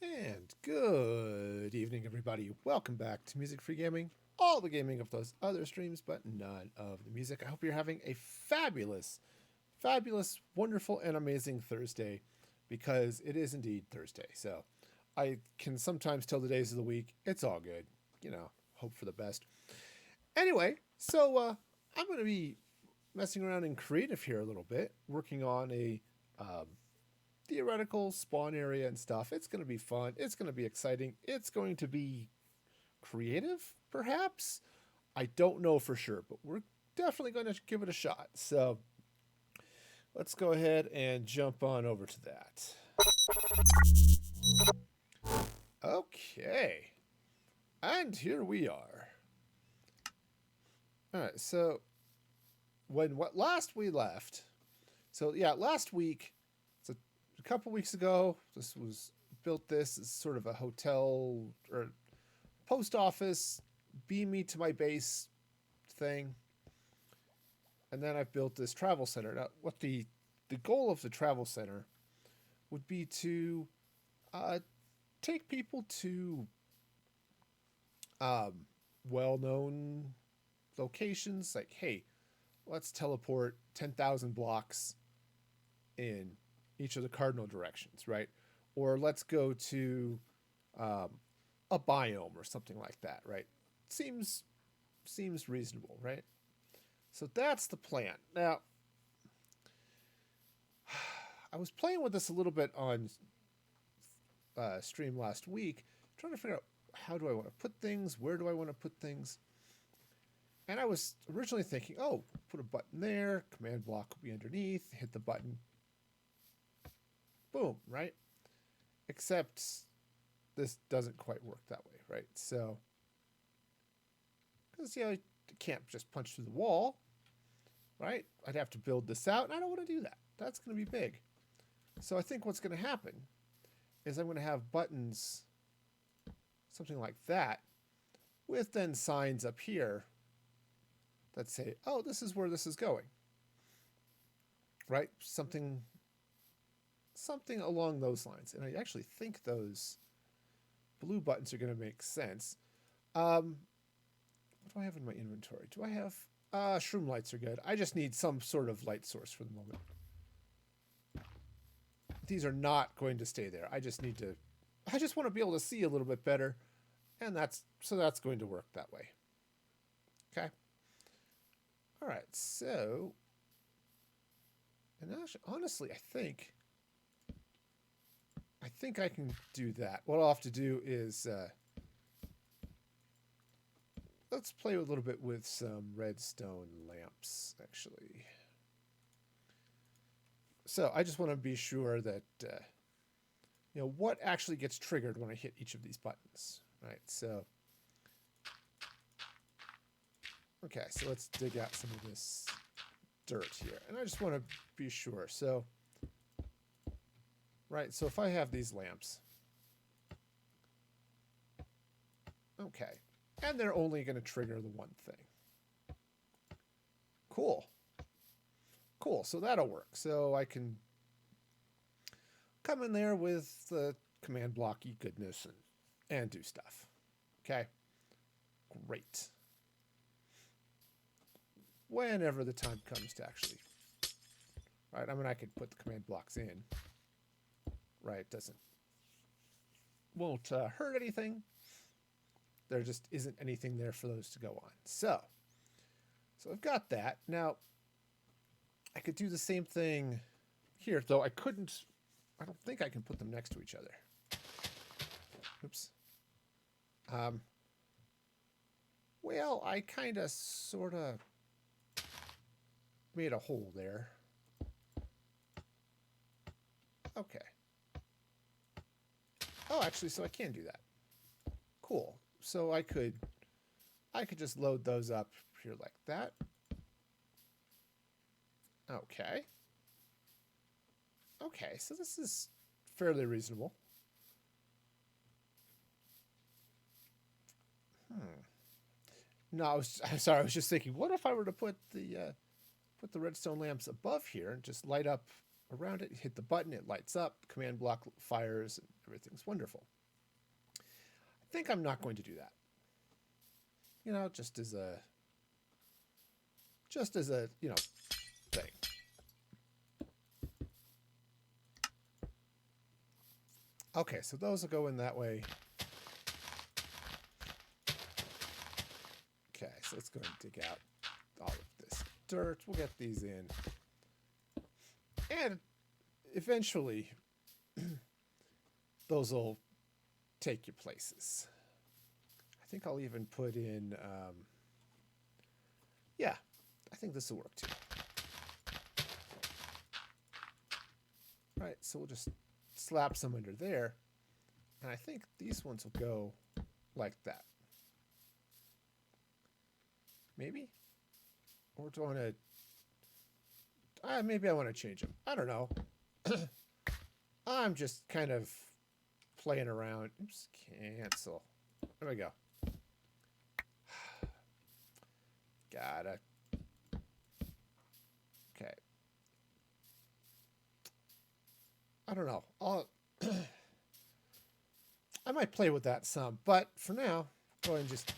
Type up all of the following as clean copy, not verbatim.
And good evening, everybody. Welcome back to Music Free Gaming. All the gaming of those other streams, but none of the music. I hope you're having a fabulous, fabulous, wonderful, and amazing Thursday, because it is indeed Thursday. So I can sometimes tell the days of the week. It's all good. Hope for the best. Anyway, I'm going to be messing around in creative here a little bit, working on a um, theoretical spawn area and stuff. It's going to be fun. It's going to be exciting. It's going to be creative, perhaps. I don't know for sure, but we're definitely going to give it a shot. So let's go ahead and jump on over to that. Okay. And here we are. All right, so last we left. So yeah, last week, so a couple weeks ago, this was built this as sort of a hotel or post office, beam me to my base thing. And then I've built this travel center. Now, what the goal of the travel center would be to take people to well-known locations. Like, hey, let's teleport 10,000 blocks in each of the cardinal directions, right? Or let's go to a biome or something like that, right? Seems reasonable, right? So that's the plan. Now, I was playing with this a little bit on stream last week, trying to figure out how do I want to put things, where do I want to put things. And I was originally thinking, oh, put a button there, command block will be underneath, hit the button, boom, right? Except this doesn't quite work that way, right? So, because, you can't just punch through the wall, right? I'd have to build this out, and I don't want to do that. That's going to be big. So I think what's going to happen is I'm going to have buttons, something like that, with then signs up here that say, oh, this is where this is going, right? Something along those lines. And I actually think those blue buttons are going to make sense. What do I have in my inventory? Do I have... shroom lights are good. I just need some sort of light source for the moment. These are not going to stay there. I just want to be able to see a little bit better. And that's going to work that way. Okay. All right. So, and actually, honestly, I think I can do that. What I'll have to do is, let's play a little bit with some redstone lamps, actually. So I just want to be sure that, what actually gets triggered when I hit each of these buttons, right? So, okay, so let's dig out some of this dirt here. And I just want to be sure. So, right, so if I have these lamps, okay, and they're only going to trigger the one thing. Cool. Cool, so that'll work. So I can come in there with the command blocky goodness and do stuff. Okay? Great. Whenever the time comes to actually... Right, I mean, I could put the command blocks in. Right, won't hurt anything. There just isn't anything there for those to go on. So I've got that. Now, I could do the same thing here, though I don't think I can put them next to each other. Oops. Well, I kind of, sort of made a hole there. Okay. Oh, actually, so I can do that. Cool. So I could just load those up here like that. Okay. Okay, so this is fairly reasonable. No, I'm sorry. I was just thinking, what if I were to put the redstone lamps above here and just light up around it. You hit the button, it lights up, command block fires, and everything's wonderful. I think I'm not going to do that. You know, just as a thing. Okay, so those will go in that way. Okay, so let's go and dig out all of this dirt. We'll get these in. And eventually, those will take you places. I think I'll even put in, yeah, I think this will work too. All right, so we'll just slap some under there. And I think these ones will go like that. Maybe? Or do I want to... maybe I want to change them. I don't know. I'm just kind of playing around. Oops, cancel. There we go. Gotta. Okay. I don't know. I might play with that some, but for now, go ahead and just...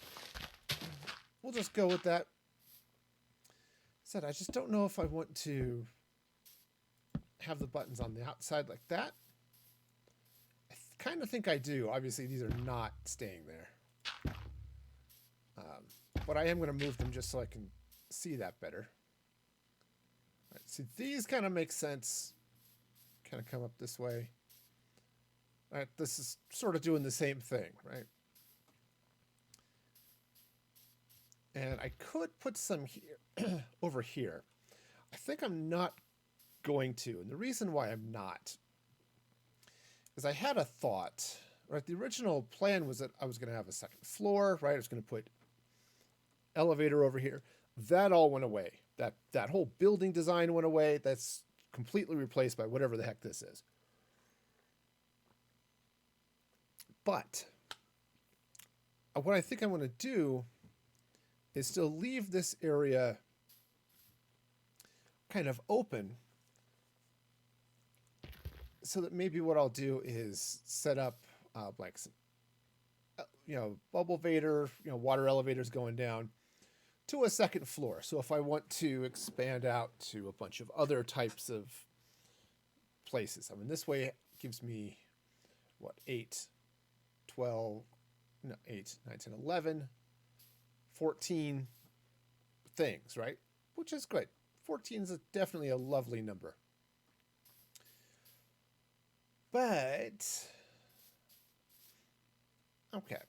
We'll just go with that. I just don't know if I want to have the buttons on the outside like that. I kind of think I do. Obviously, these are not staying there. But I am going to move them just so I can see that better. All right, see, these kind of make sense. Kind of come up this way. All right, this is sort of doing the same thing, right? And I could put some here, over here. I think I'm not going to. And the reason why I'm not is I had a thought, right? The original plan was that I was going to have a second floor, right? I was going to put elevator over here. That all went away. That whole building design went away. That's completely replaced by whatever the heck this is. But what I think I want to do is still leave this area kind of open so that maybe what I'll do is set up like some, bubble vader, water elevators going down to a second floor. So if I want to expand out to a bunch of other types of places, I mean, this way gives me, 8, 12, 8, 9, 10, 11, 14 things, right? Which is great. 14 is definitely a lovely number. But, okay.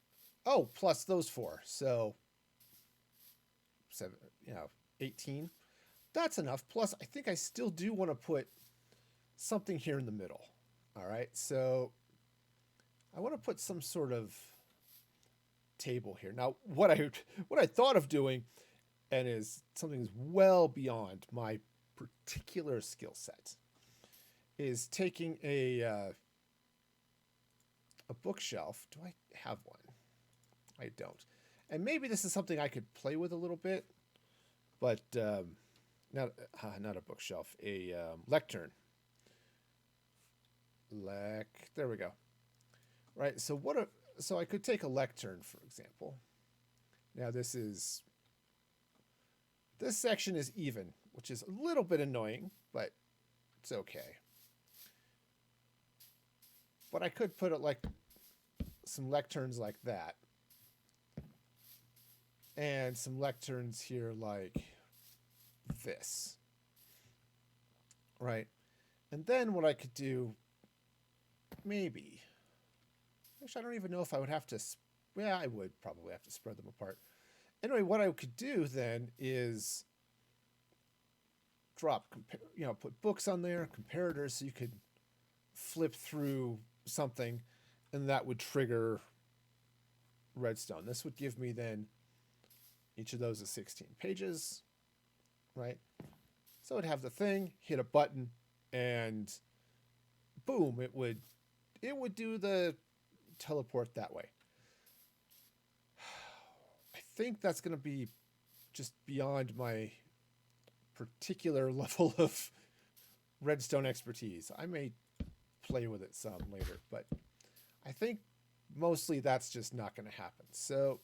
Oh, plus those 4. So, 7, 18. That's enough. Plus, I think I still do want to put something here in the middle. All right. So, I want to put some sort of table here. Now, what I thought of doing, and is something well beyond my particular skill set, is taking a bookshelf. Do I have one? I don't. And maybe this is something I could play with a little bit, but not a bookshelf, a lectern. There we go. Right. So so I could take a lectern, for example. Now this section is even, which is a little bit annoying, but it's okay. But I could put it like some lecterns like that. And some lecterns here like this. Right? And then what I could do, maybe... Actually, I don't even know if I would have to... I would probably have to spread them apart. Anyway, what I could do then is put books on there, comparators, so you could flip through something, and that would trigger redstone. This would give me then each of those is 16 pages, right? So I'd have the thing, hit a button, and boom, it would do the teleport that way. I think that's going to be just beyond my particular level of redstone expertise. I may play with it some later, but I think mostly that's just not going to happen. So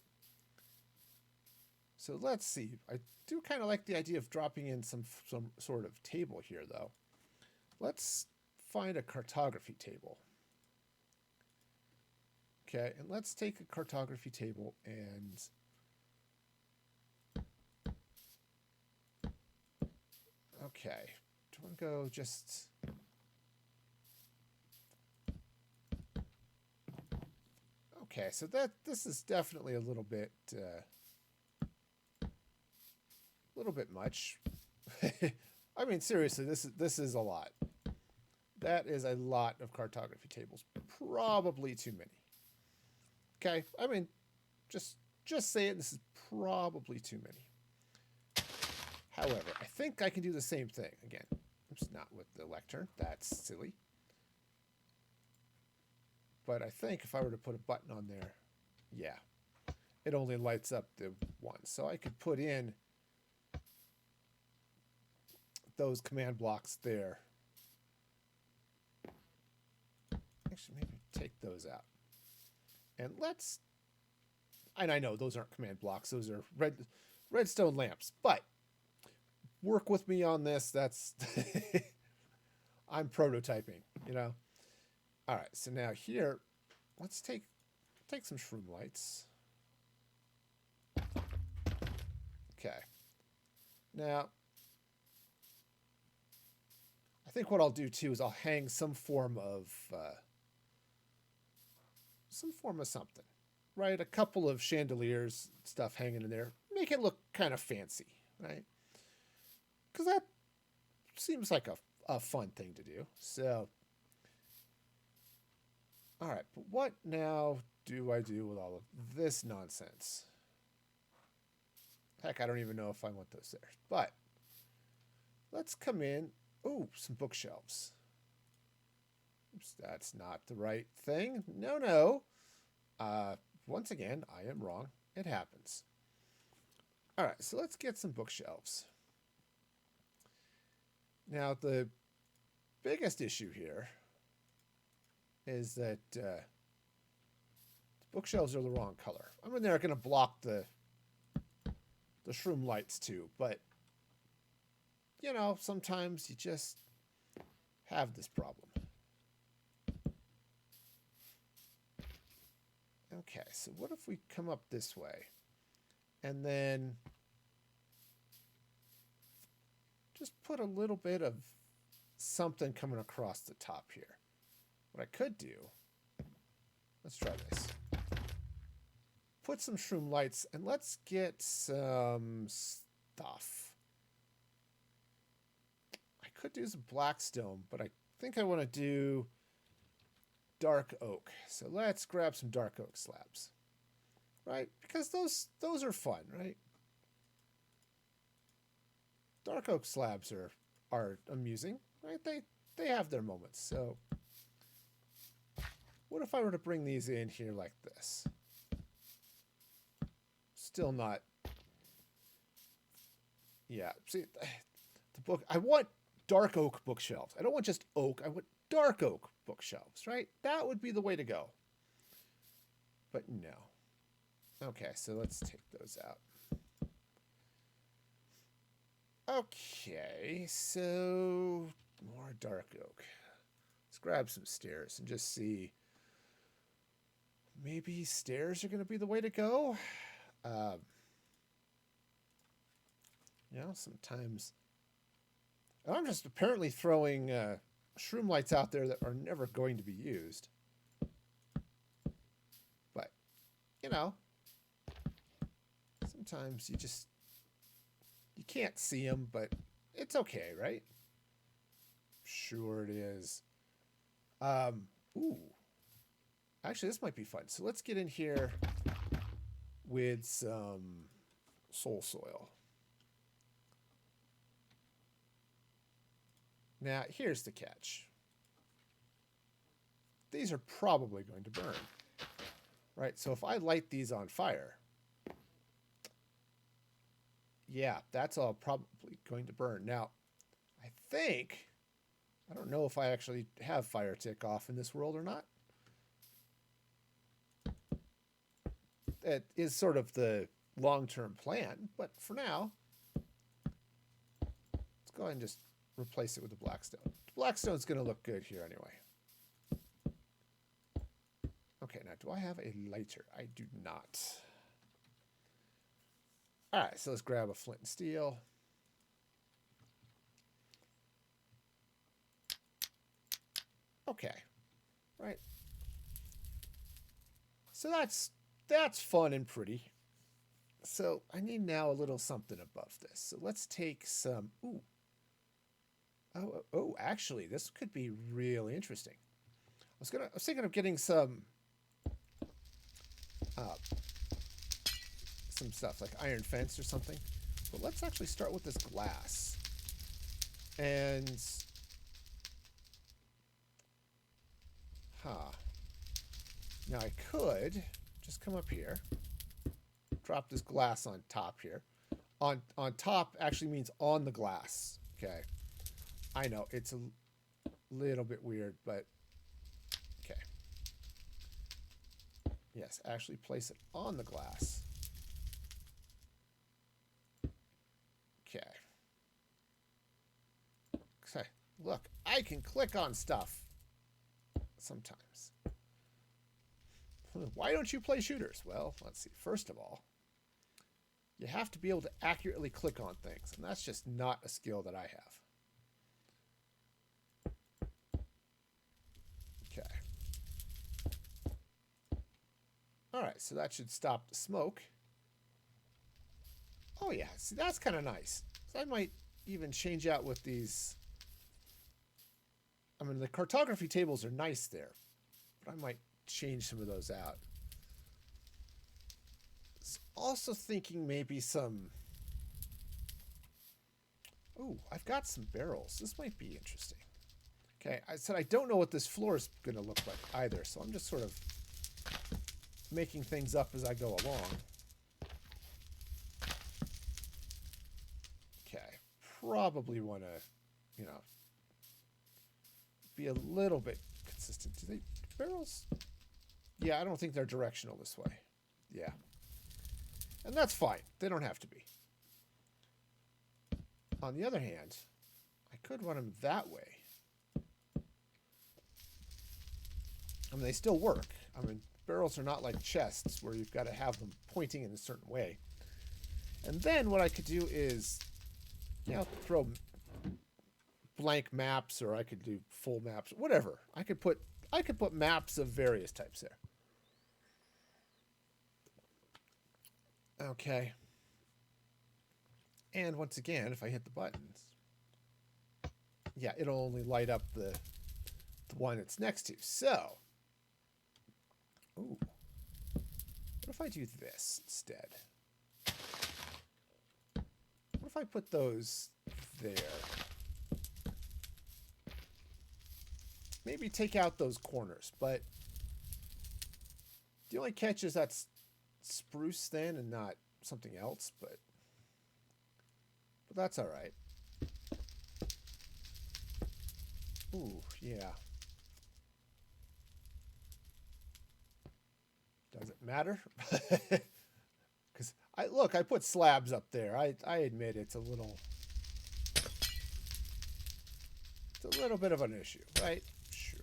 let's see. I do kind of like the idea of dropping in some sort of table here, though. Let's find a cartography table. Okay, and let's take a cartography table and okay, do you want to go just okay? So this is definitely a little bit much. I mean, seriously, this is a lot. That is a lot of cartography tables. Probably too many. Okay, I mean, just say it. This is probably too many. However, I think I can do the same thing again. Oops, not with the lectern. That's silly. But I think if I were to put a button on there, yeah, it only lights up the one. So I could put in those command blocks there. Actually, maybe take those out. And I know those aren't command blocks. Those are redstone lamps. But work with me on this. That's I'm prototyping, you know. All right, so now here, let's take some shroom lights. Okay. Now, I think what I'll do too is I'll hang some form of something, right? A couple of chandeliers, stuff hanging in there, make it look kind of fancy, right? Because that seems like a fun thing to do. So, all right, but what now do I do with all of this nonsense? Heck, I don't even know if I want those there. But let's come in. Oh, some bookshelves. Oops, that's not the right thing. No. Once again, I am wrong. It happens. All right, so let's get some bookshelves. Now, the biggest issue here is that the bookshelves are the wrong color. I mean, they're going to block the shroom lights too, but you know, sometimes you just have this problem. Okay, so what if we come up this way and then just put a little bit of something coming across the top here? What I could do, let's try this. Put some shroom lights and let's get some stuff. I could do some blackstone, but I think I want to do dark oak. So let's grab some dark oak slabs, right? Because those are fun, right? Dark oak slabs are amusing, right? They have their moments. So what if I were to bring these in here like this? Still not. Yeah, see, the book. I want dark oak bookshelves. I don't want just oak. I want dark oak bookshelves, right? That would be the way to go. But no. Okay, so let's take those out. Okay, so more dark oak. Let's grab some stairs and just see. Maybe stairs are going to be the way to go. You know, sometimes I'm just apparently throwing shroom lights out there that are never going to be used. But, you know, sometimes you can't see them, but it's okay, right? Sure it is. Ooh. Actually, this might be fun. So let's get in here with some soul soil. Now, here's the catch. These are probably going to burn, right? So if I light these on fire, yeah, that's all probably going to burn. Now, I think I don't know if I actually have fire tick off in this world or not. It is sort of the long-term plan, but for now, let's go ahead and just replace it with the blackstone. The blackstone's going to look good here anyway. Okay, now do I have a lighter? I do not. All right, so let's grab a flint and steel. Okay, right. So that's fun and pretty. So I need now a little something above this. So let's take some. Ooh. Oh, actually, this could be really interesting. I was thinking of getting some stuff like iron fence or something. But let's actually start with this glass. And now I could just come up here, drop this glass on top here. On top actually means on the glass. Okay. I know it's a little bit weird, but okay. Yes, actually place it on the glass. Okay. Okay. Look, I can click on stuff sometimes. Why don't you play shooters? Well, let's see. First of all, you have to be able to accurately click on things, and that's just not a skill that I have. Okay. All right, so that should stop the smoke. Oh yeah, see, that's kind of nice. So I might even change out with these. I mean, the cartography tables are nice there, but I might change some of those out. Also thinking maybe some. Oh, I've got some barrels. This might be interesting. Okay, I said I don't know what this floor is going to look like either, so I'm just sort of making things up as I go along. Okay, probably want to, you know, be a little bit consistent. Do they barrels? Yeah, I don't think they're directional this way. Yeah. And that's fine. They don't have to be. On the other hand, I could run them that way. I mean, they still work. I mean, barrels are not like chests where you've got to have them pointing in a certain way. And then what I could do is, you know, throw blank maps, or I could do full maps, whatever. I could put maps of various types there. Okay. And once again, if I hit the buttons, yeah, it'll only light up the one it's next to. So, ooh, what if I do this instead? What if I put those there? Maybe take out those corners, but the only catch is that's spruce then and not something else, but that's all right. Ooh, yeah. Does it matter? Because I put slabs up there. I admit it's a little bit of an issue, right? Sure.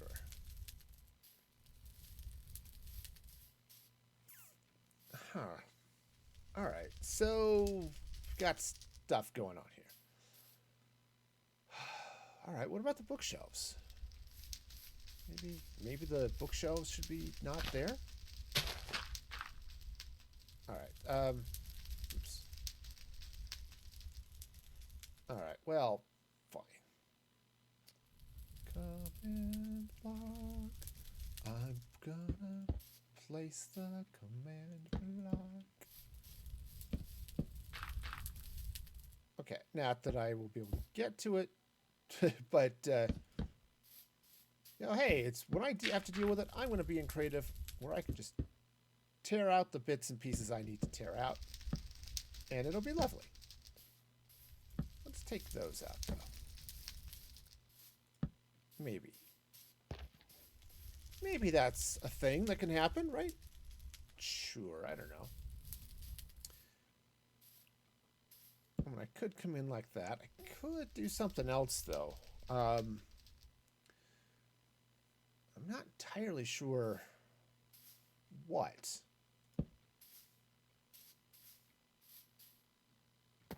Huh. All right. So we've got stuff going on here. All right. What about the bookshelves? Maybe the bookshelves should be not there. All right. Oops. All right. Well, fine. Command block. I'm gonna place the command block. Okay. Not that I will be able to get to it, but you know, hey, it's when I have to deal with it, I'm going to be in creative where I can just tear out the bits and pieces I need to tear out, and it'll be lovely. Let's take those out, though. Maybe. Maybe that's a thing that can happen, right? Sure, I don't know. I mean, I could come in like that. I could do something else, though. I'm not entirely sure what.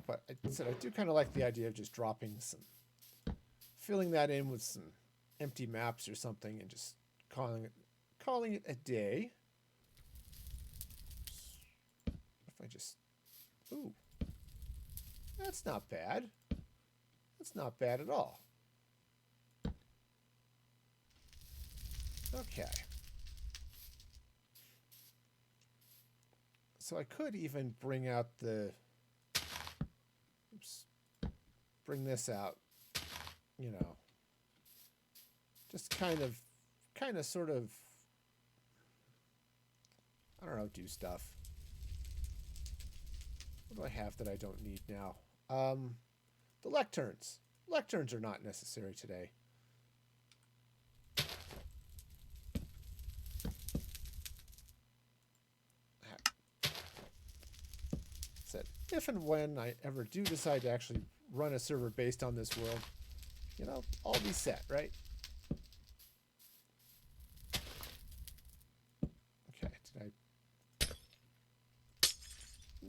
But I said I do kind of like the idea of just dropping some, filling that in with some empty maps or something, and just calling it a day. If I just, ooh, that's not bad. That's not bad at all. Okay. So I could even bring out the, oops, bring this out, you know, just kind of sort of, I don't know, do stuff. What do I have that I don't need now? The lecterns. Lecterns are not necessary today. Said, if and when I ever do decide to actually run a server based on this world, you know, I'll be set, right? Okay, did I?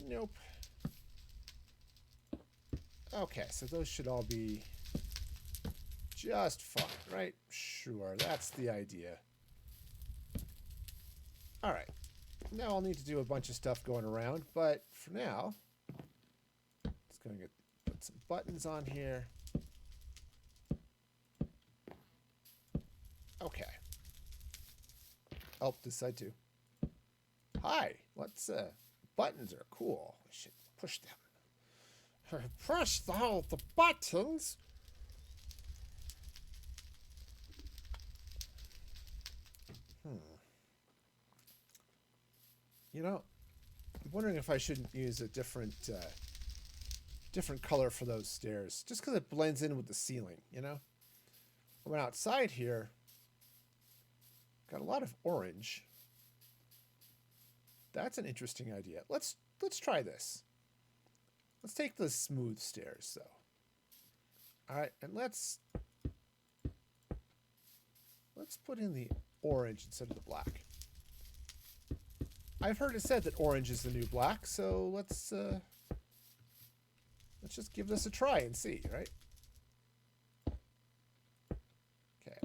Nope. Okay, so those should all be just fine, right? Sure, that's the idea. All right. Now I'll need to do a bunch of stuff going around, but for now, let's go and put some buttons on here. Okay. Oh, this side too. Hi. Let's, buttons are cool. I should push them. Push the buttons. You know, I'm wondering if I shouldn't use a different color for those stairs, just because it blends in with the ceiling, you know? I went outside here, got a lot of orange. That's an interesting idea. Let's try this. Let's take the smooth stairs, though. All right, and let's put in the orange instead of the black. I've heard it said that orange is the new black, so let's just give this a try and see, right? Okay,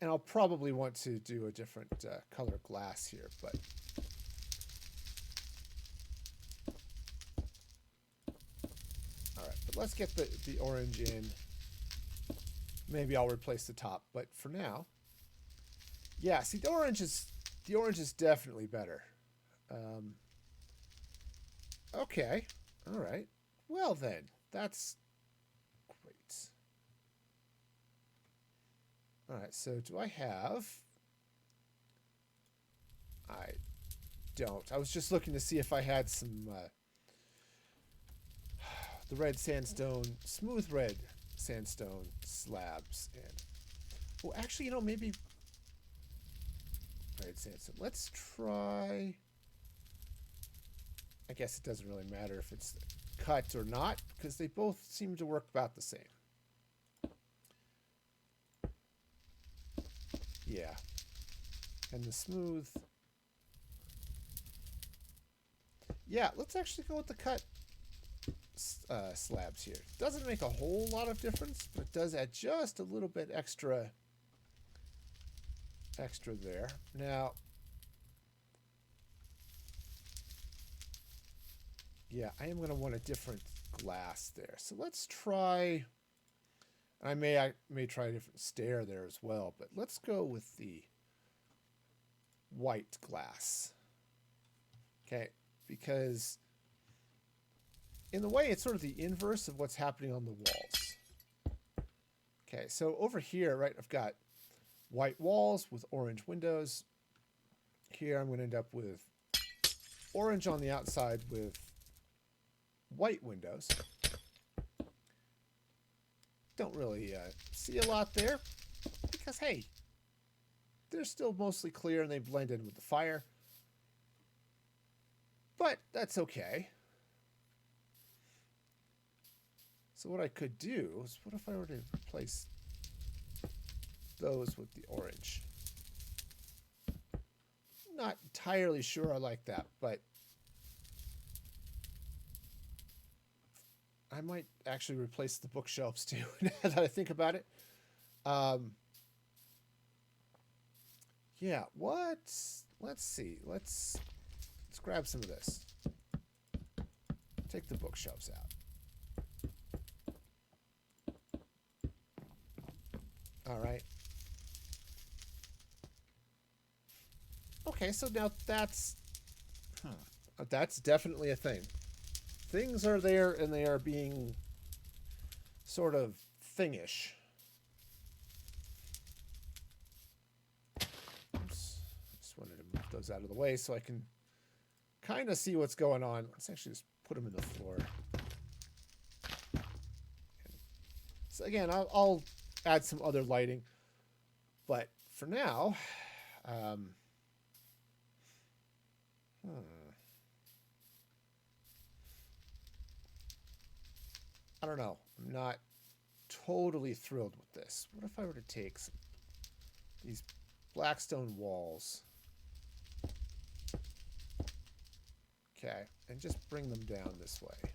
and I'll probably want to do a different color glass here, but all right. But let's get the orange in. Maybe I'll replace the top, but for now, yeah. See, the orange is definitely better. Okay. All right. Well then, that's great. All right. So do I have? I don't. I was just looking to see if I had some the red sandstone, smooth red sandstone slabs, and well, actually, you know, maybe red sandstone. Let's try. I guess it doesn't really matter if it's cut or not, because they both seem to work about the same. Yeah. And the smooth. Yeah, let's actually go with the cut slabs here. Doesn't make a whole lot of difference, but it does add just a little bit extra there. Now, yeah, I am going to want a different glass there. So let's try, I may try a different stair there as well, but let's go with the white glass. Okay, because in the way, it's sort of the inverse of what's happening on the walls. Okay, so over here, right, I've got white walls with orange windows. Here I'm going to end up with orange on the outside with white windows. Don't really see a lot there. because, hey, they're still mostly clear and they blend in with the fire. But that's okay. So what I could do is, what if I were to replace those with the orange? Not entirely sure I like that, but I might actually replace the bookshelves too, now that I think about it. Yeah, what? Let's see. Let's grab some of this. Take the bookshelves out. All right. Okay, so now that's definitely a thing. Things are there and they are being sort of thingish. Oops. Just wanted to move those out of the way so I can kind of see what's going on. Let's actually just put them in the floor. So again, I'll add some other lighting, but for now, I don't know. I'm not totally thrilled with this. What if I were to take these blackstone walls, okay, and just bring them down this way?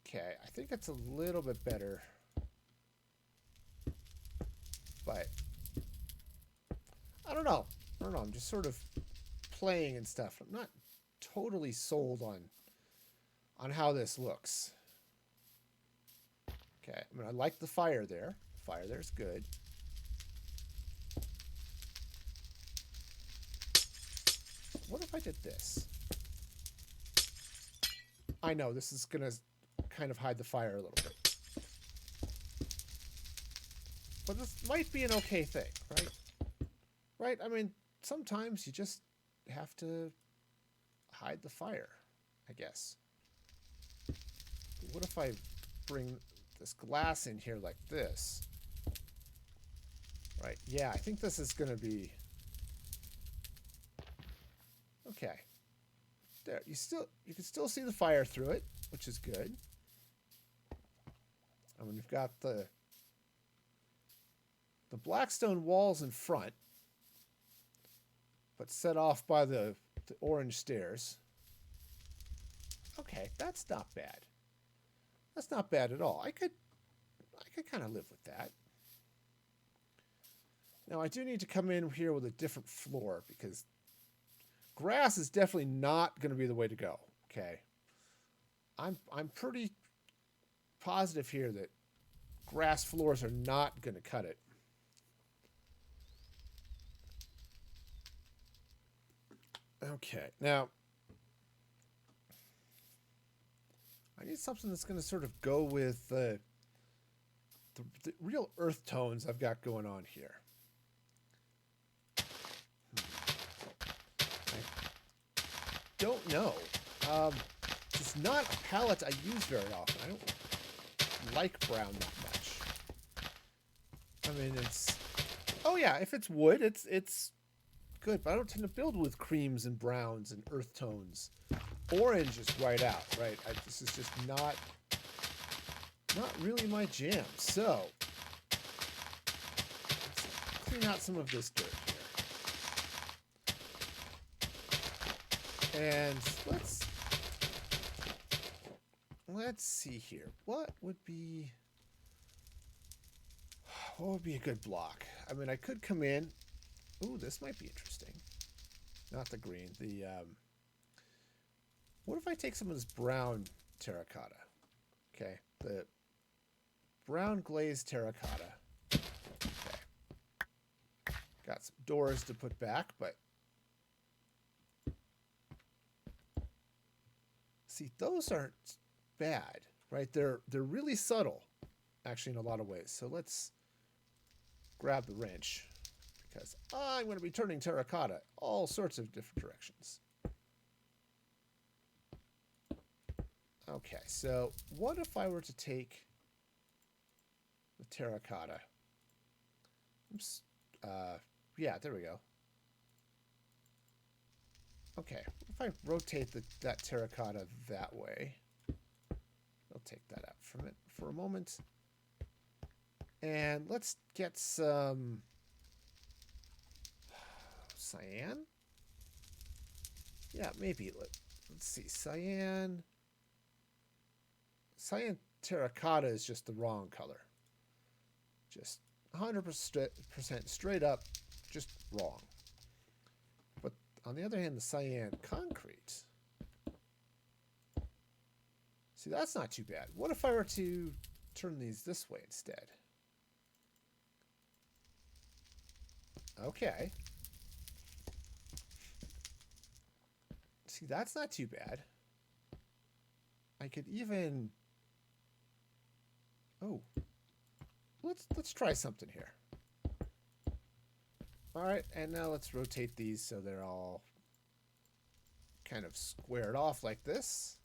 Okay, I think it's a little bit better, but I don't know. I'm just sort of playing and stuff. I'm not totally sold on how this looks. Okay, I mean, I like the fire there. The fire there's good. What if I did this? I know this is gonna kind of hide the fire a little bit, but this might be an okay thing, right? Right? I mean, sometimes you just have to hide the fire, I guess. What if I bring this glass in here like this? Right, yeah, I think this is gonna be okay. There, you can still see the fire through it, which is good. And when you've got the blackstone walls in front, but set off by the orange stairs. Okay, that's not bad. That's not bad at all. I could kind of live with that. Now I do need to come in here with a different floor because grass is definitely not going to be the way to go. Okay, I'm pretty positive here that grass floors are not going to cut it. Okay, now I need something that's going to sort of go with the real earth tones I've got going on here. I don't know. It's not a palette I use very often. I don't like brown that much. I mean, it's... Oh yeah, if it's wood, it's good, but I don't tend to build with creams and browns and earth tones. Orange is right out, right? This is just not really my jam. So let's clean out some of this dirt here, and let's see here. What would be a good block? I mean, I could come in. Ooh, this might be interesting. Not the green. The what if I take some of this brown terracotta? Okay, the brown glazed terracotta. Okay, got some doors to put back, but see, those aren't bad, right? They're really subtle, actually, in a lot of ways. So let's grab the wrench, because I'm going to be turning terracotta all sorts of different directions. Okay, so what if I were to take the terracotta? Oops. Yeah, there we go. Okay, if I rotate that terracotta that way, I'll take that out from it for a moment. And let's get some cyan. Yeah, maybe. Let's see. Cyan terracotta is just the wrong color. Just 100% straight up, just wrong. But on the other hand, the cyan concrete. See, that's not too bad. What if I were to turn these this way instead? Okay. See, that's not too bad. I could even... Oh. Let's try something here. All right, and now let's rotate these so they're all kind of squared off like this.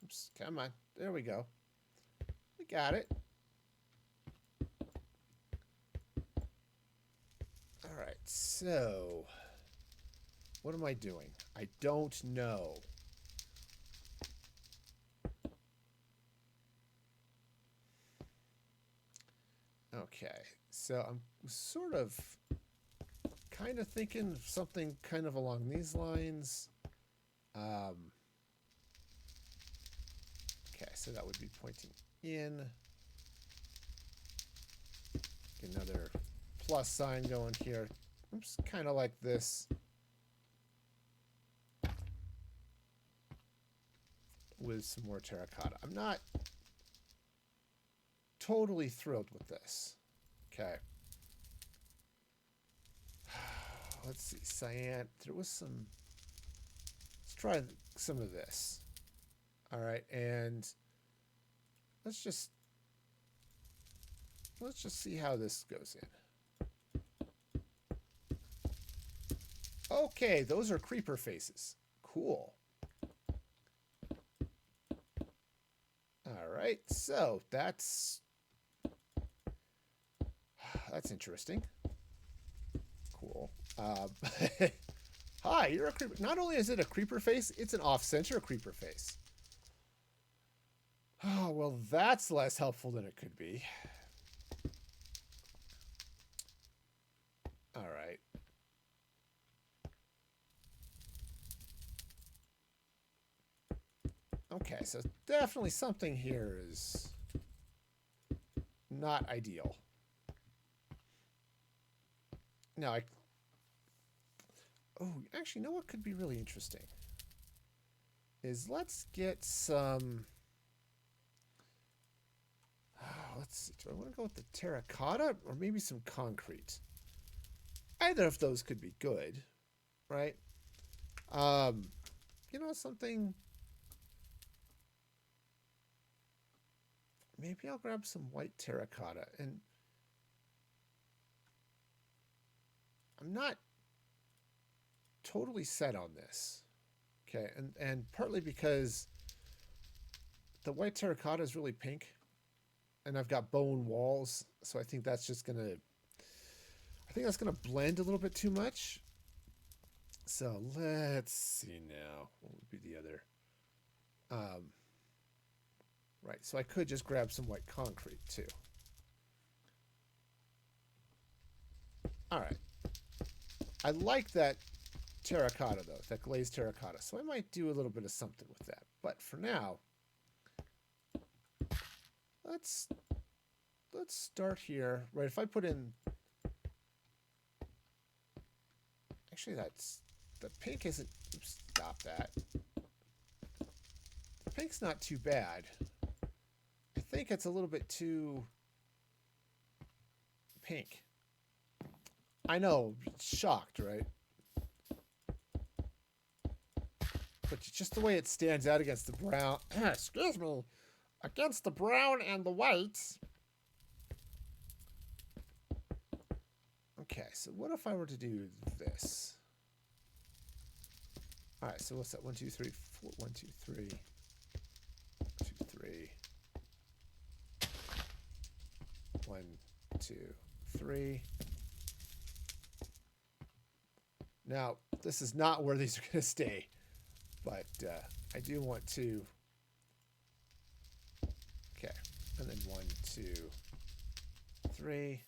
Oops, come on. There we go. We got it. All right, so what am I doing? I don't know. Okay, so I'm sort of kind of thinking of something kind of along these lines. Okay, so that would be pointing in. Get another plus sign going here. Oops, kind of like this. With some more terracotta. I'm not totally thrilled with this. Okay. Let's see. Cyan. There was some... Let's try some of this. All right. And let's just see how this goes in. Okay. Those are creeper faces. Cool. All right. So that's interesting. Cool. Hi, you're a creeper. Not only is it a creeper face, it's an off-center creeper face. Oh, well, that's less helpful than it could be. All right. Okay, so definitely something here is not ideal. Now, oh, actually, you know what could be really interesting? Is let's get some... let's see, do I want to go with the terracotta or maybe some concrete? Either of those could be good, right? You know, something... Maybe I'll grab some white terracotta, and I'm not totally set on this. Okay, and partly because the white terracotta is really pink, and I've got bone walls, so I think that's just gonna... I think that's gonna blend a little bit too much. So let's see now. What would be the other? Right, so I could just grab some white concrete too. All right. I like that terracotta though, that glazed terracotta. So I might do a little bit of something with that. But for now, let's start here. Right, if I put in... Actually, that's... The pink isn't... Oops, stop that. The pink's not too bad. I think it's a little bit too pink. I know, shocked, right? But just the way it stands out against the brown... Excuse me. Against the brown and the white. Okay, so what if I were to do this? All right, so what's that? 1, 2, 3, 4. 1, 2, 3. 2, 3. 1, 2, 3. Now, this is not where these are going to stay, but I do want to. Okay, and then 1, 2, 3.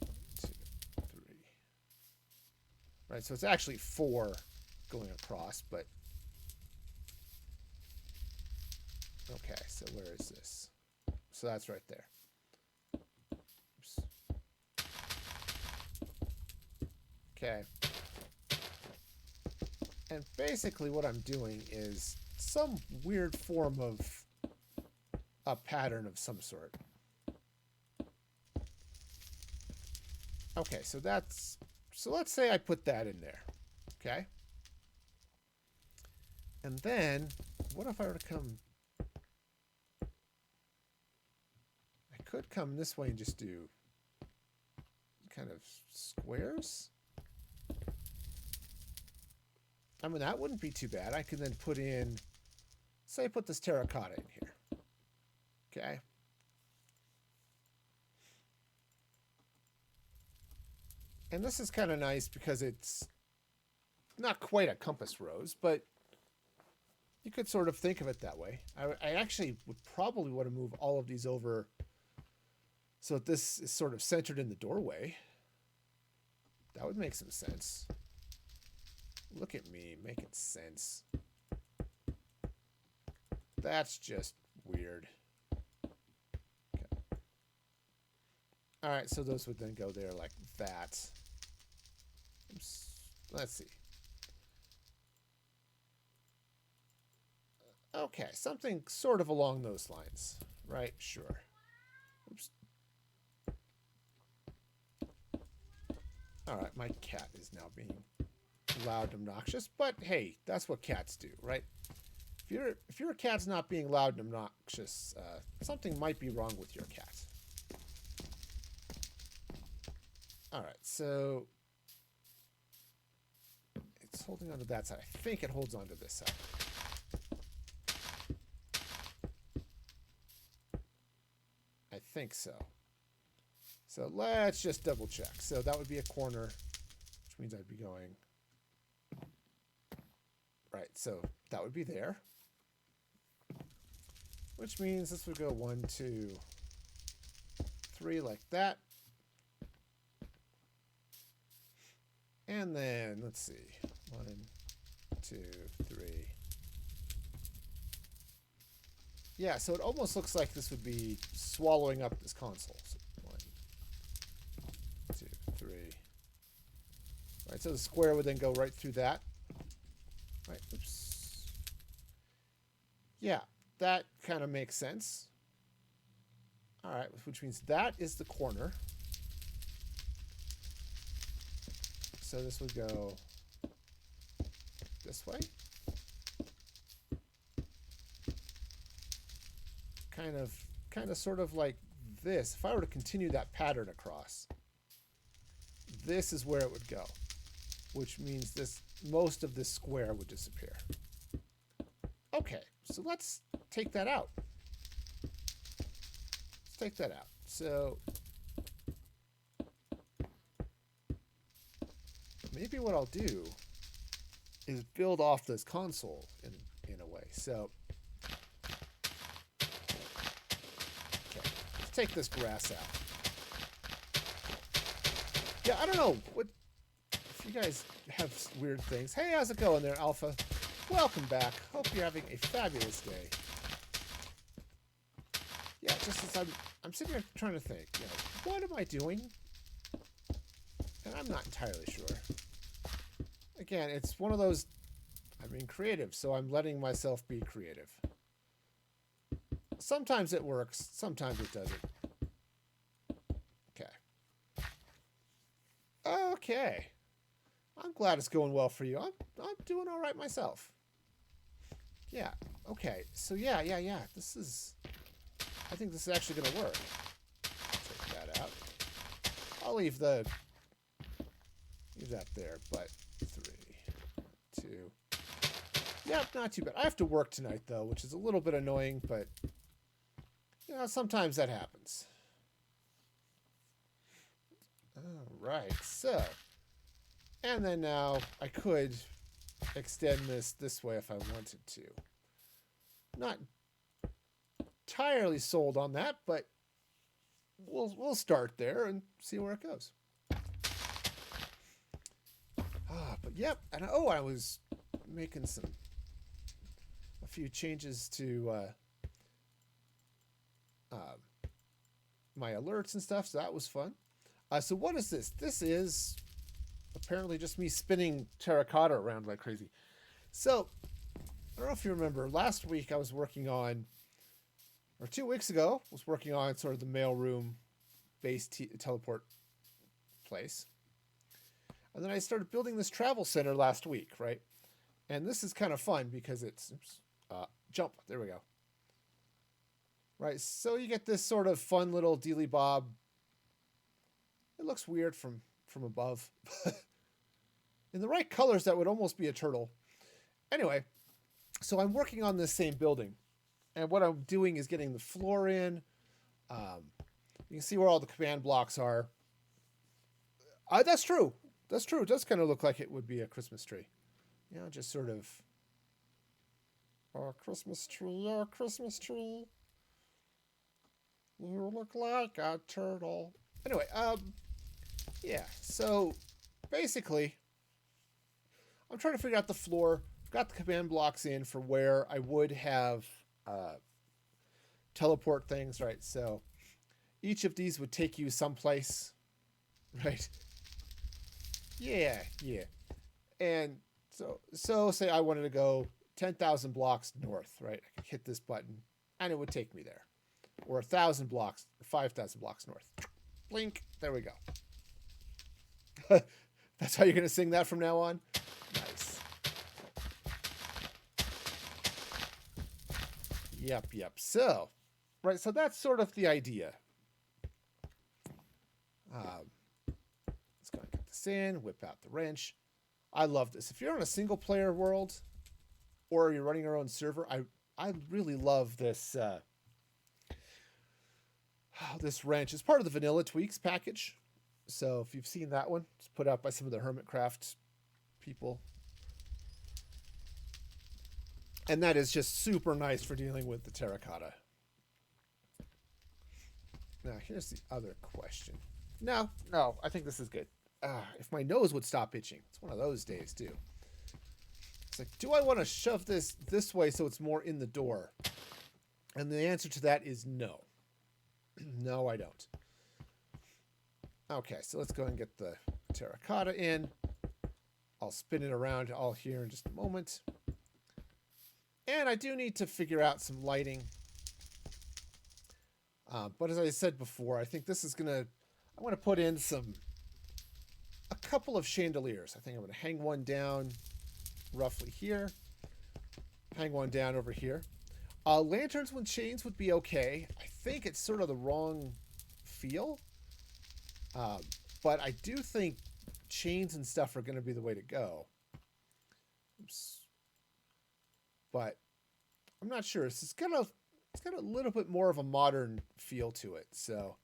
2, 3. Right, so it's actually 4 going across, but okay, so where is this? So that's right there. Oops. Okay. And basically what I'm doing is some weird form of a pattern of some sort. Okay, so that's, so let's say I put that in there. Okay. And then what if I were to come, I could come this way and just do kind of squares. I mean, that wouldn't be too bad. I can then put in, say, put this terracotta in here. Okay. And this is kind of nice because it's not quite a compass rose, but you could sort of think of it that way. I actually would probably want to move all of these over so that this is sort of centered in the doorway. That would make some sense. Look at me making sense. That's just weird. Okay. All right, so those would then go there like that. Oops. Let's see. Okay, something sort of along those lines, right? Sure. Oops. All right, my cat is now being loud and obnoxious, but hey, that's what cats do, right? If your cat's not being loud and obnoxious, something might be wrong with your cat. All right, so it's holding onto that side. I think it holds onto this side. I think so. So let's just double check. So that would be a corner, which means I'd be going right. So that would be there, which means this would go 1, 2, 3 like that. And then let's see, 1, 2, 3. Yeah, so it almost looks like this would be swallowing up this console. So 1, 2, 3. Right, so the square would then go right through that. Right, oops. Yeah, that kind of makes sense. All right, which means that is the corner. So this would go this way. Kind of sort of like this. If I were to continue that pattern across, this is where it would go, which means this, most of this square would disappear. Okay, so let's take that out. Let's take that out. So maybe what I'll do is build off this console in a way. So okay, let's take this grass out. Yeah, I don't know what if you guys have weird things. Hey, how's it going there, Alpha? Welcome back. Hope you're having a fabulous day. Yeah, just as I'm sitting here trying to think, you know, what am I doing? And I'm not entirely sure. Again, it's one of those, I'm being creative, so I'm letting myself be creative. Sometimes it works, sometimes it doesn't. Okay. Okay. I'm glad it's going well for you. I'm doing all right myself. Yeah. Okay. So yeah. This is, I think this is actually going to work. Take that out. I'll leave that there, but 3. 2. Yep, not too bad. I have to work tonight, though, which is a little bit annoying, but, you know, sometimes that happens. All right, so, and then now I could extend this way if I wanted to. Not entirely sold on that, but we'll start there and see where it goes. But yep, and I was making a few changes to my alerts and stuff, so that was fun. So what is this? This is apparently just me spinning terracotta around like crazy. So I don't know if you remember, last week I was working on, or 2 weeks ago, was working on sort of the mailroom base teleport place. And then I started building this travel center last week, right? And this is kind of fun because it's, jump, there we go. Right, so you get this sort of fun little dealy bob. It looks weird from above. In the right colors, that would almost be a turtle. Anyway, so I'm working on this same building. And what I'm doing is getting the floor in. You can see where all the command blocks are. That's true. That's true. It does kind of look like it would be a Christmas tree. You know, just sort of... Oh, Christmas tree, oh, Christmas tree. You look like a turtle. Anyway, yeah. So, basically, I'm trying to figure out the floor. Got the command blocks in for where I would have teleport things, right? So, each of these would take you someplace, right? Yeah. And so say I wanted to go 10,000 blocks north, right? I could hit this button and it would take me there. Or 1,000 blocks, 5,000 blocks north. Blink. There we go. That's how you're going to sing that from now on? Nice. Yep. So, right, so that's sort of the idea. Let's go and cut this in, whip out the wrench. I love this. If you're on a single player world or you're running your own server, I really love this this wrench. It's part of the Vanilla Tweaks package. So if you've seen that one, it's put out by some of the Hermitcraft people. And that is just super nice for dealing with the terracotta. Now, here's the other question. No, I think this is good. If my nose would stop itching. It's one of those days, too. It's like, do I want to shove this way so it's more in the door? And the answer to that is no. No, I don't. Okay, so let's go and get the terracotta in. I'll spin it around all here in just a moment. And I do need to figure out some lighting. But as I said before, I think this is I'm going to put in a couple of chandeliers. I think I'm going to hang one down roughly here. Hang one down over here. Lanterns with chains would be okay. I think it's sort of the wrong feel. But I do think chains and stuff are going to be the way to go. Oops. But I'm not sure. It's got a little bit more of a modern feel to it. So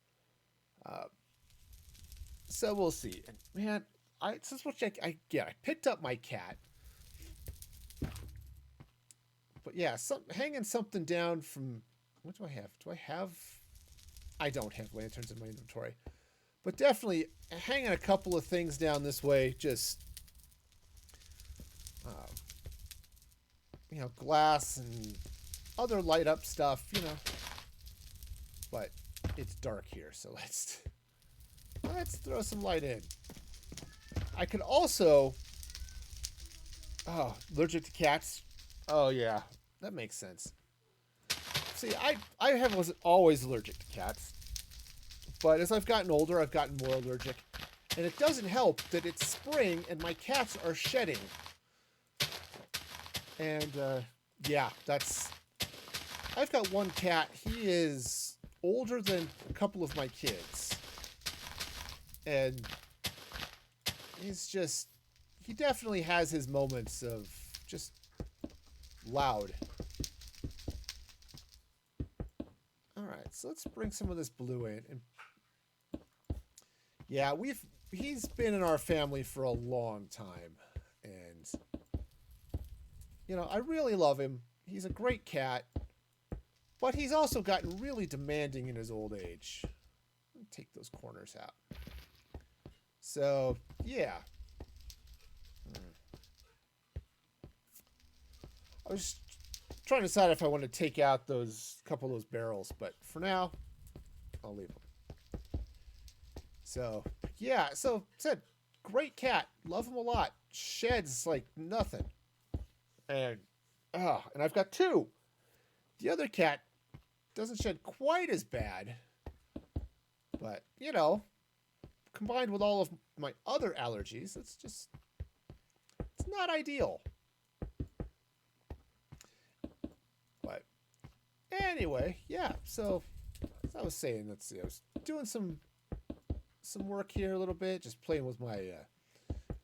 we'll see. And man, this is what I picked up my cat. But yeah, hanging something down from... What do I have? I don't have lanterns in my inventory. But definitely hanging a couple of things down this way, just... glass and other light up stuff, But it's dark here, so let's throw some light in. I could also... Oh, allergic to cats? Oh, yeah. That makes sense. See, I wasn't always allergic to cats. But as I've gotten older, I've gotten more allergic. And it doesn't help that it's spring and my cats are shedding. And, yeah, I've got one cat. He is older than a couple of my kids. And he's he definitely has his moments of just loud. All right, so let's bring some of this blue in. And yeah, he's been in our family for a long time, and you know, I really love him. He's a great cat, but he's also gotten really demanding in his old age. Let me take those corners out. So, yeah. I was trying to decide if I want to take out those couple of those barrels, but for now, I'll leave them. So, yeah. So, said, great cat. Love him a lot. Sheds like nothing. And I've got two. The other cat doesn't shed quite as bad, but you know, combined with all of my other allergies, it's not ideal. But anyway, yeah. So as I was saying, let's see. I was doing some work here a little bit, just playing with my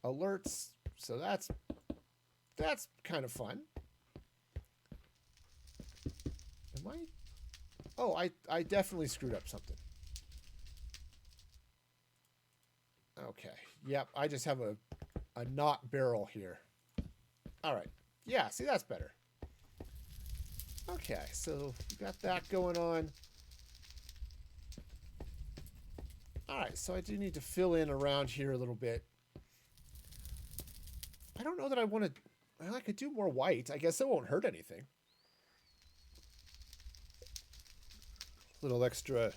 alerts. So that's kind of fun. Am I? Oh, I definitely screwed up something. Okay. Yep, I just have a not barrel here. All right. Yeah, see, that's better. Okay, so we got that going on. All right, so I do need to fill in around here a little bit. I don't know that I want to... Well, I could do more white. I guess it won't hurt anything. Little extra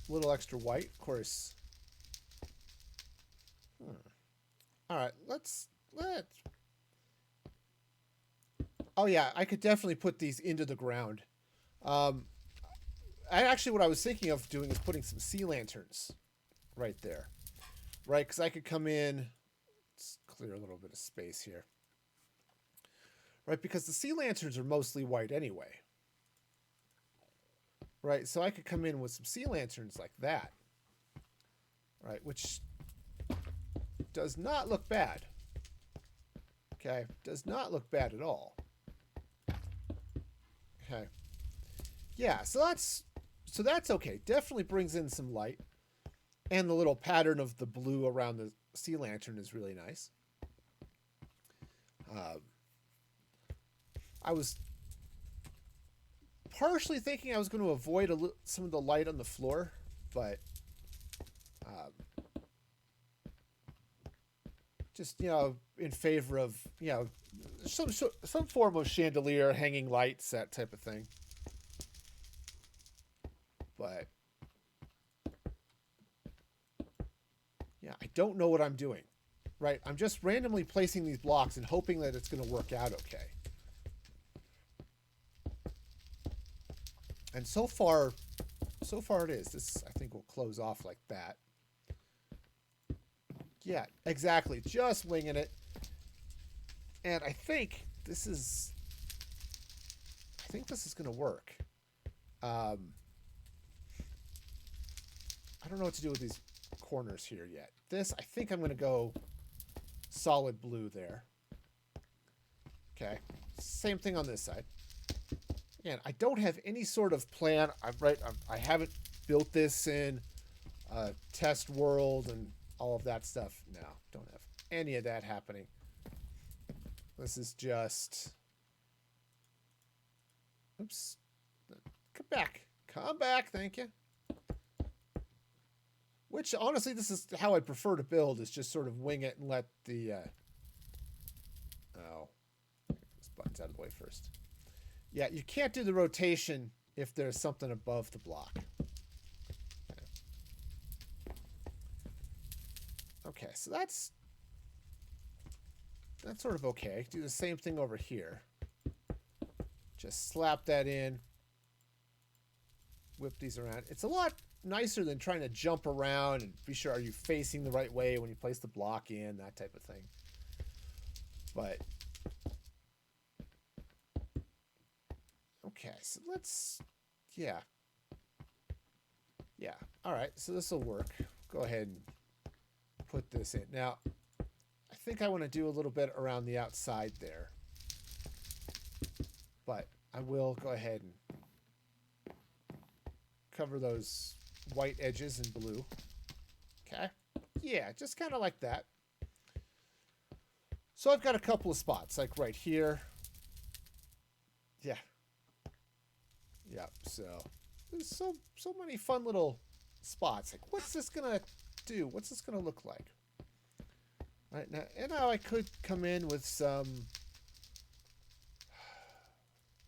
white, of course. All right, let's. Oh yeah, I could definitely put these into the ground. Actually, what I was thinking of doing is putting some sea lanterns right there, right? Because I could come in. Let's clear a little bit of space here, right? Because the sea lanterns are mostly white anyway. Right, so I could come in with some sea lanterns like that. Right, which does not look bad. Okay, does not look bad at all. Okay. Yeah, so that's okay. Definitely brings in some light. And the little pattern of the blue around the sea lantern is really nice. I was partially thinking I was going to avoid some of the light on the floor, but just, you know, in favor of, you know, some form of chandelier, hanging lights, that type of thing. But yeah, I don't know what I'm doing. Right? I'm just randomly placing these blocks and hoping that it's going to work out okay. And so far it is. This, I think, will close off like that. Yeah, exactly. Just winging it. And I think this is going to work. I don't know what to do with these corners here yet. I think I'm going to go solid blue there. Okay. Same thing on this side. Again, I don't have any sort of plan. I haven't built this in a test world and all of that stuff. No, don't have any of that happening. This is just... Oops. Come back. Come back, thank you. Which, honestly, this is how I prefer to build, is just sort of wing it and let the... Oh. This button's out of the way first. Yeah, you can't do the rotation if there's something above the block. Okay, so that's sort of okay. Do the same thing over here. Just slap that in. Whip these around. It's a lot nicer than trying to jump around and be sure, are you facing the right way when you place the block in, that type of thing. But okay, so let's, yeah. All right, so this will work. Go ahead and put this in. Now, I think I want to do a little bit around the outside there. But I will go ahead and cover those white edges in blue. Okay. Yeah, just kind of like that. So I've got a couple of spots, like right here. Yeah. Yeah, so there's so many fun little spots. Like, what's this gonna do? What's this gonna look like? Right now, and now I could come in with some.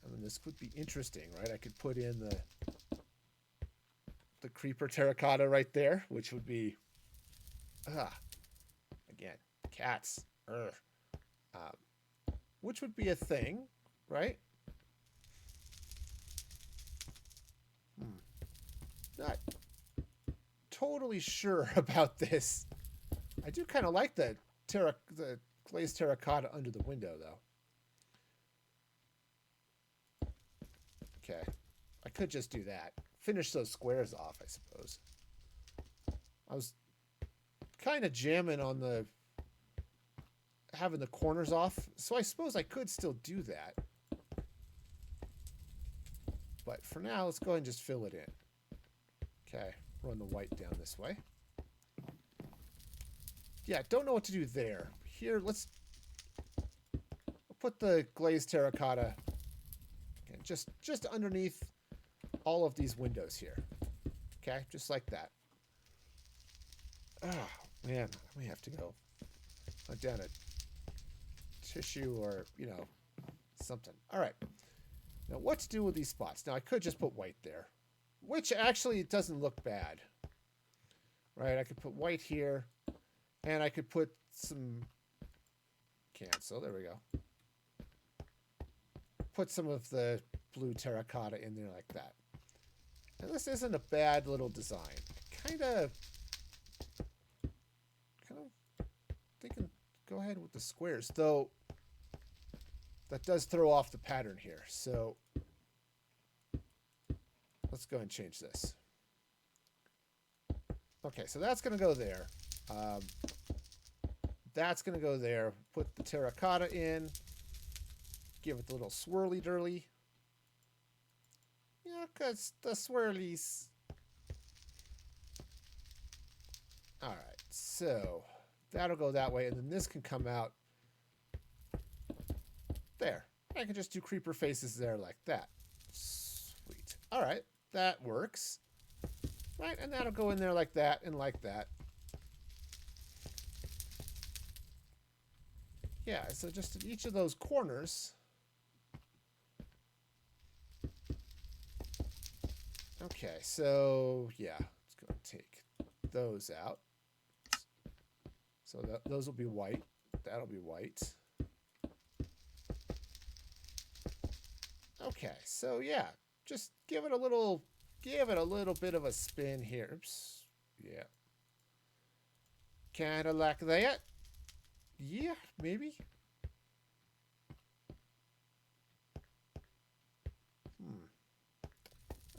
I mean, this would be interesting, right? I could put in the creeper terracotta right there, which would be, again, cats, which would be a thing, right? Not totally sure about this. I do kind of like the glazed terracotta under the window, though. Okay. I could just do that. Finish those squares off, I suppose. I was kind of jamming on having the corners off, so I suppose I could still do that. But for now, let's go ahead and just fill it in. Okay, run the white down this way. Yeah, don't know what to do there. Here, let's put the glazed terracotta again, just underneath all of these windows here. Okay, just like that. Oh, man, I may have to go down a tissue or, you know, something. All right. Now, what to do with these spots? Now, I could just put white there, which actually doesn't look bad. Right? I could put white here, and I could put some cancel. There we go. Put some of the blue terracotta in there like that. And this isn't a bad little design. Kind of thinking go ahead with the squares, though that does throw off the pattern here. So let's go and change this. Okay, so that's going to go there. That's going to go there. Put the terracotta in. Give it the little swirly dirly. Yeah, because the swirlies. All right, so that'll go that way, and then this can come out there. I can just do creeper faces there like that. Sweet. All right, that works. Right, and that'll go in there like that and like that. Yeah, so just at each of those corners. Okay, so yeah, let's go and take those out. So those will be white. That'll be white. Okay, so yeah, just give it a little bit of a spin here. Oops. Yeah. Kind of like that. Yeah, maybe.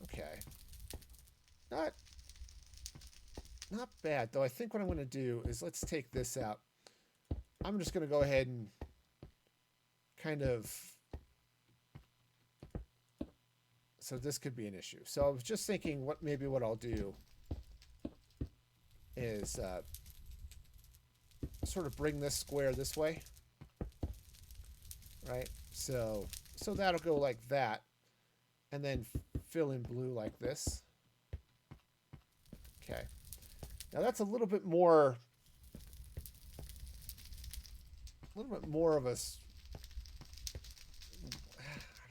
Okay. Not bad, though. I think what I'm going to do is let's take this out. I'm just going to go ahead and kind of... So this could be an issue. So I was just thinking what I'll do is sort of bring this square this way. Right? So that'll go like that. And then fill in blue like this. Okay. Now that's a little bit more of a, I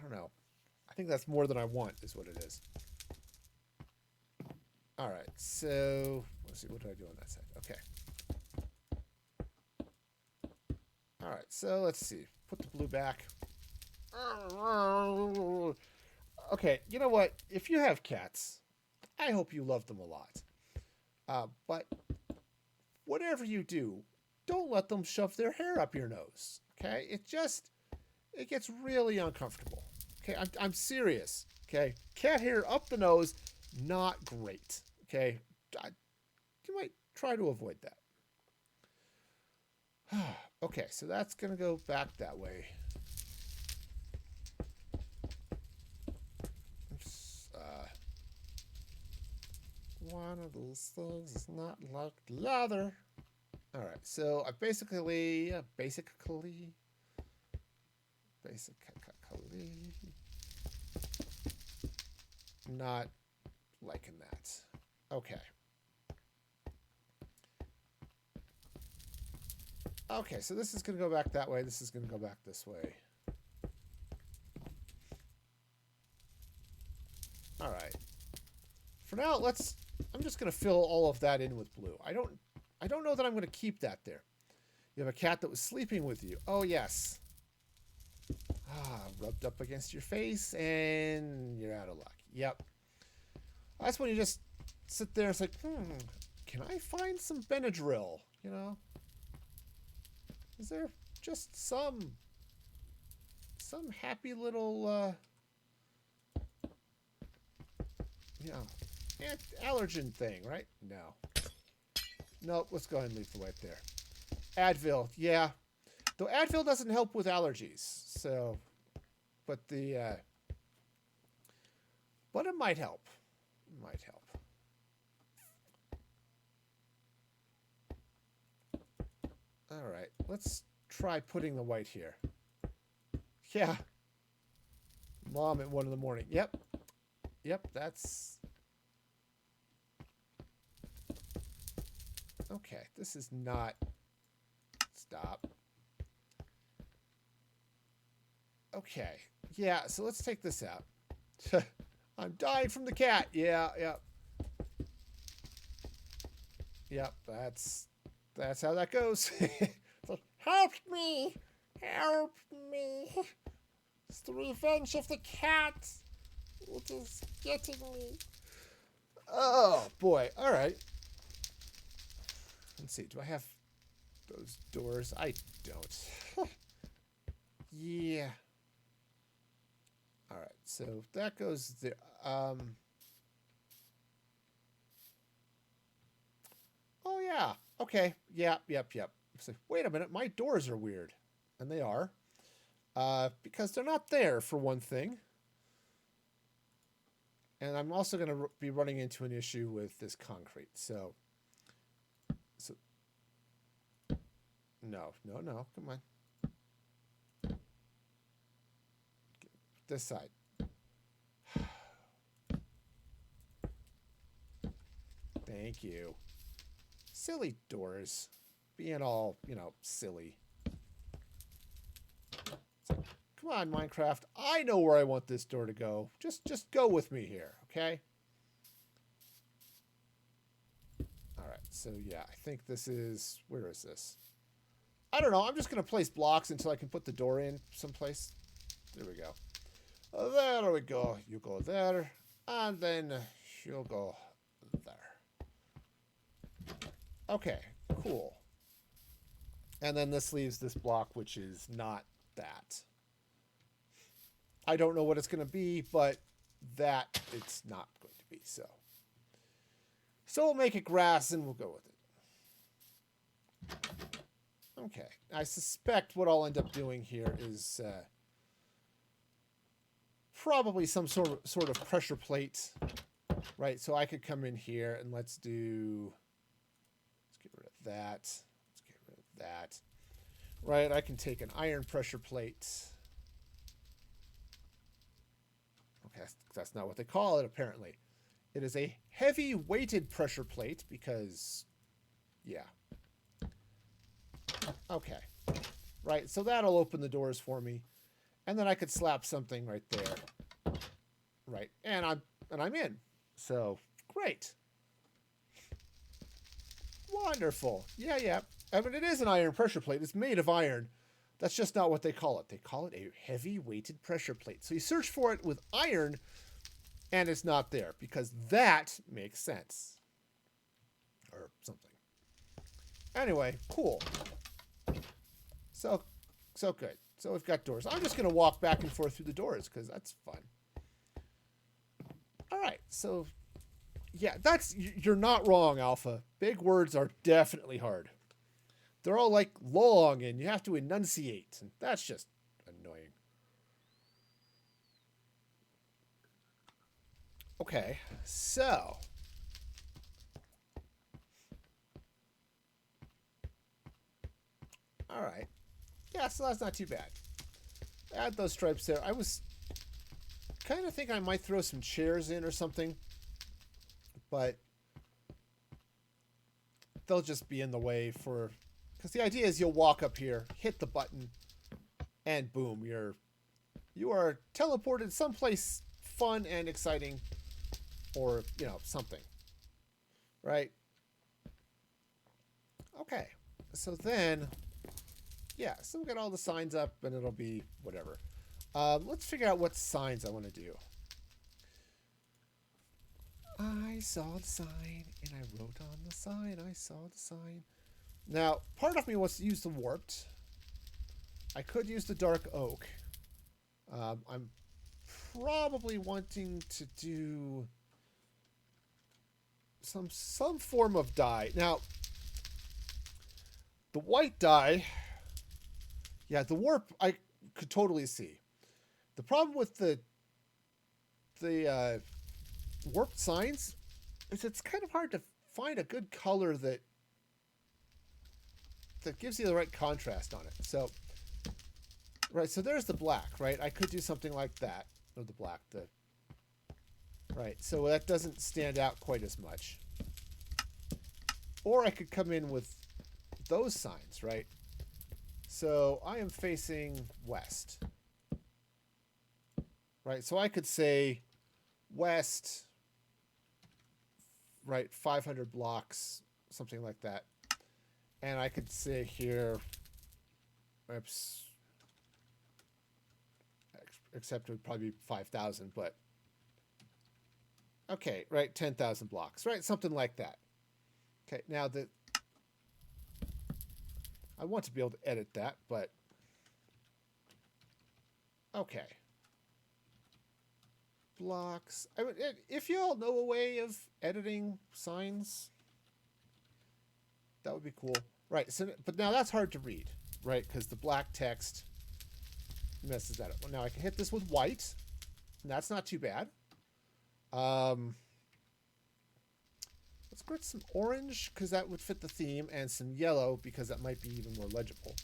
don't know. I think that's more than I want is what it is. All right, so let's see, what do I do on that side? Okay. All right, so let's see. Put the blue back. Okay, you know what? If you have cats, I hope you love them a lot. But whatever you do, don't let them shove their hair up your nose. Okay? It gets really uncomfortable. Okay? I'm serious. Okay? Cat hair up the nose, not great. Okay? You might try to avoid that. Okay, so that's going to go back that way. Oops, one of these things is not like the other. All right, so I basically not liking that. Okay. Okay, so this is going to go back that way. This is going to go back this way. All right. For now, I'm just going to fill all of that in with blue. I don't know that I'm going to keep that there. You have a cat that was sleeping with you. Oh, yes. Rubbed up against your face, and you're out of luck. Yep. That's when you just sit there and it's like, can I find some Benadryl? You know? Is there just some happy little, allergen thing, right? No. Nope, let's go ahead and leave the white there. Advil, yeah. Though Advil doesn't help with allergies, so, but it might help. It might help. All right, let's try putting the white here. Yeah. Mom at 1 in the morning. Yep. Yep, that's... Okay, this is not... Stop. Okay. Yeah, so let's take this out. I'm dying from the cat. Yeah, yep. Yep, that's how that goes. So, help me! Help me! It's the revenge of the cat. It is getting me. Oh, boy. All right. Let's see. Do I have those doors? I don't. Yeah. All right. So that goes there. Oh, yeah. Okay. Yep. So, wait a minute. My doors are weird. And they are. Because they're not there, for one thing. And I'm also going to be running into an issue with this concrete. So no. Come on. This side. Thank you. Silly doors. Being all, silly. So, come on, Minecraft. I know where I want this door to go. Just go with me here, okay? All right, so yeah, I think this is... Where is this? I don't know. I'm just going to place blocks until I can put the door in someplace. There we go. There we go. You go there. And then you'll go there. Okay, cool. And then this leaves this block, which is not that. I don't know what it's going to be, but that it's not going to be. So we'll make it grass and we'll go with it. Okay. I suspect what I'll end up doing here is probably some sort of pressure plate, right? So I could come in here and let's get rid of that. Let's get rid of that. Right, I can take an iron pressure plate. Okay, that's not what they call it, apparently. It is a heavy weighted pressure plate because, yeah. Okay. Right, so that'll open the doors for me. And then I could slap something right there. Right, and I'm in. So, great. Wonderful. Yeah. I mean, it is an iron pressure plate. It's made of iron. That's just not what they call it. They call it a heavy weighted pressure plate. So you search for it with iron, and it's not there because that makes sense. Or something. Anyway, cool. So good. So we've got doors. I'm just going to walk back and forth through the doors because that's fun. All right. So, yeah, you're not wrong, Alpha. Big words are definitely hard. they're all like long and you have to enunciate, and that's just annoying. Okay, so all right. Yeah, so that's not too bad. Add those stripes there. I was kind of thinking I might throw some chairs in or something, but they'll just be in the way for... Because the idea is you'll walk up here, hit the button, and boom, you are teleported someplace fun and exciting, or, you know, something. Right? Okay. So then... Yeah, so we'll get all the signs up, and it'll be whatever. Let's figure out what signs I want to do. I saw the sign, and I wrote on the sign. I saw the sign. Now, part of me wants to use the warped. I could use the dark oak. I'm probably wanting to do some form of dye. Now, the white dye... Yeah, the warp I could totally see. The problem with the warped signs is it's kind of hard to find a good color that gives you the right contrast on it. So, right, so there's the black, right? I could do something like that. Or the black, right, so that doesn't stand out quite as much. Or I could come in with those signs, right? So I am facing west. Right, so I could say west, right, 500 blocks, something like that. And I could say here, oops, except it would probably be 5,000, but okay, right, 10,000 blocks, right, something like that. Okay, now I want to be able to edit that, but okay. Blocks. I mean, if you all know a way of editing signs, that would be cool. Right, so, but now that's hard to read, right? Because the black text messes that up. Well, now I can hit this with white, and that's not too bad. Let's get some orange, because that would fit the theme, and some yellow, because that might be even more legible.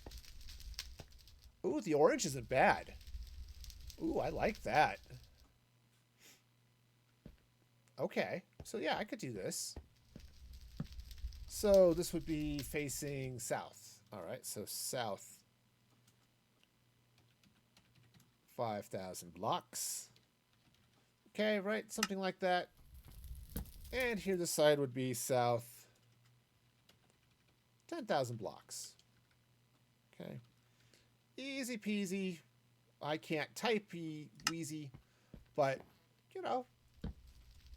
Ooh, the orange isn't bad. Ooh, I like that. Okay, so yeah, I could do this. So this would be facing south. All right, so south. 5,000 blocks. Okay, right, something like that. And here the side would be south. 10,000 blocks. Okay. Easy peasy. I can't type wheezy, but, you know,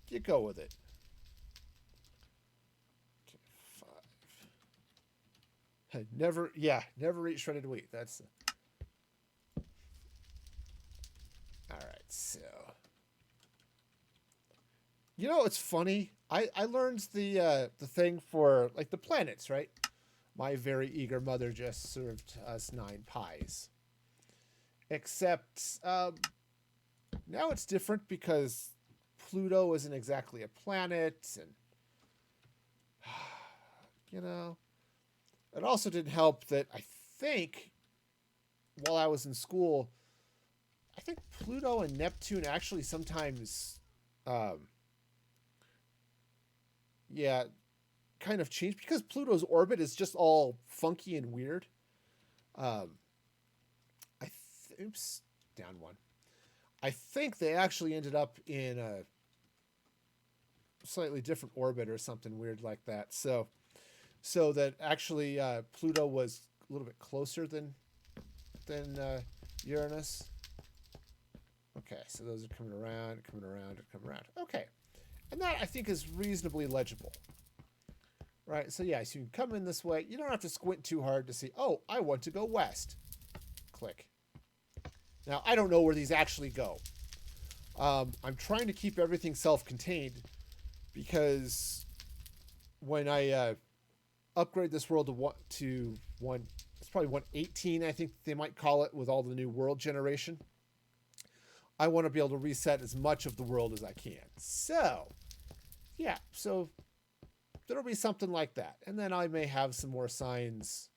you go with it. Okay, 5. Never eat shredded wheat. That's... All right, so... You know, it's funny. I learned the thing for, like, the planets, right? My very eager mother just served us 9 pies. Except, now it's different because Pluto isn't exactly a planet, and, you know. It also didn't help that I think, while I was in school, I think Pluto and Neptune actually sometimes... yeah, kind of changed because Pluto's orbit is just all funky and weird. Oops, down 1. I think they actually ended up in a slightly different orbit or something weird like that. So that actually Pluto was a little bit closer than Uranus. Okay, so those are coming around. Okay. And that, I think, is reasonably legible. Right, so yeah, so you can come in this way. You don't have to squint too hard to see, oh, I want to go west. Click. Now, I don't know where these actually go. I'm trying to keep everything self-contained because when I upgrade this world to one. It's probably 118, I think they might call it, with all the new world generation. I want to be able to reset as much of the world as I can. So, yeah, so there'll be something like that. And then I may have some more signs,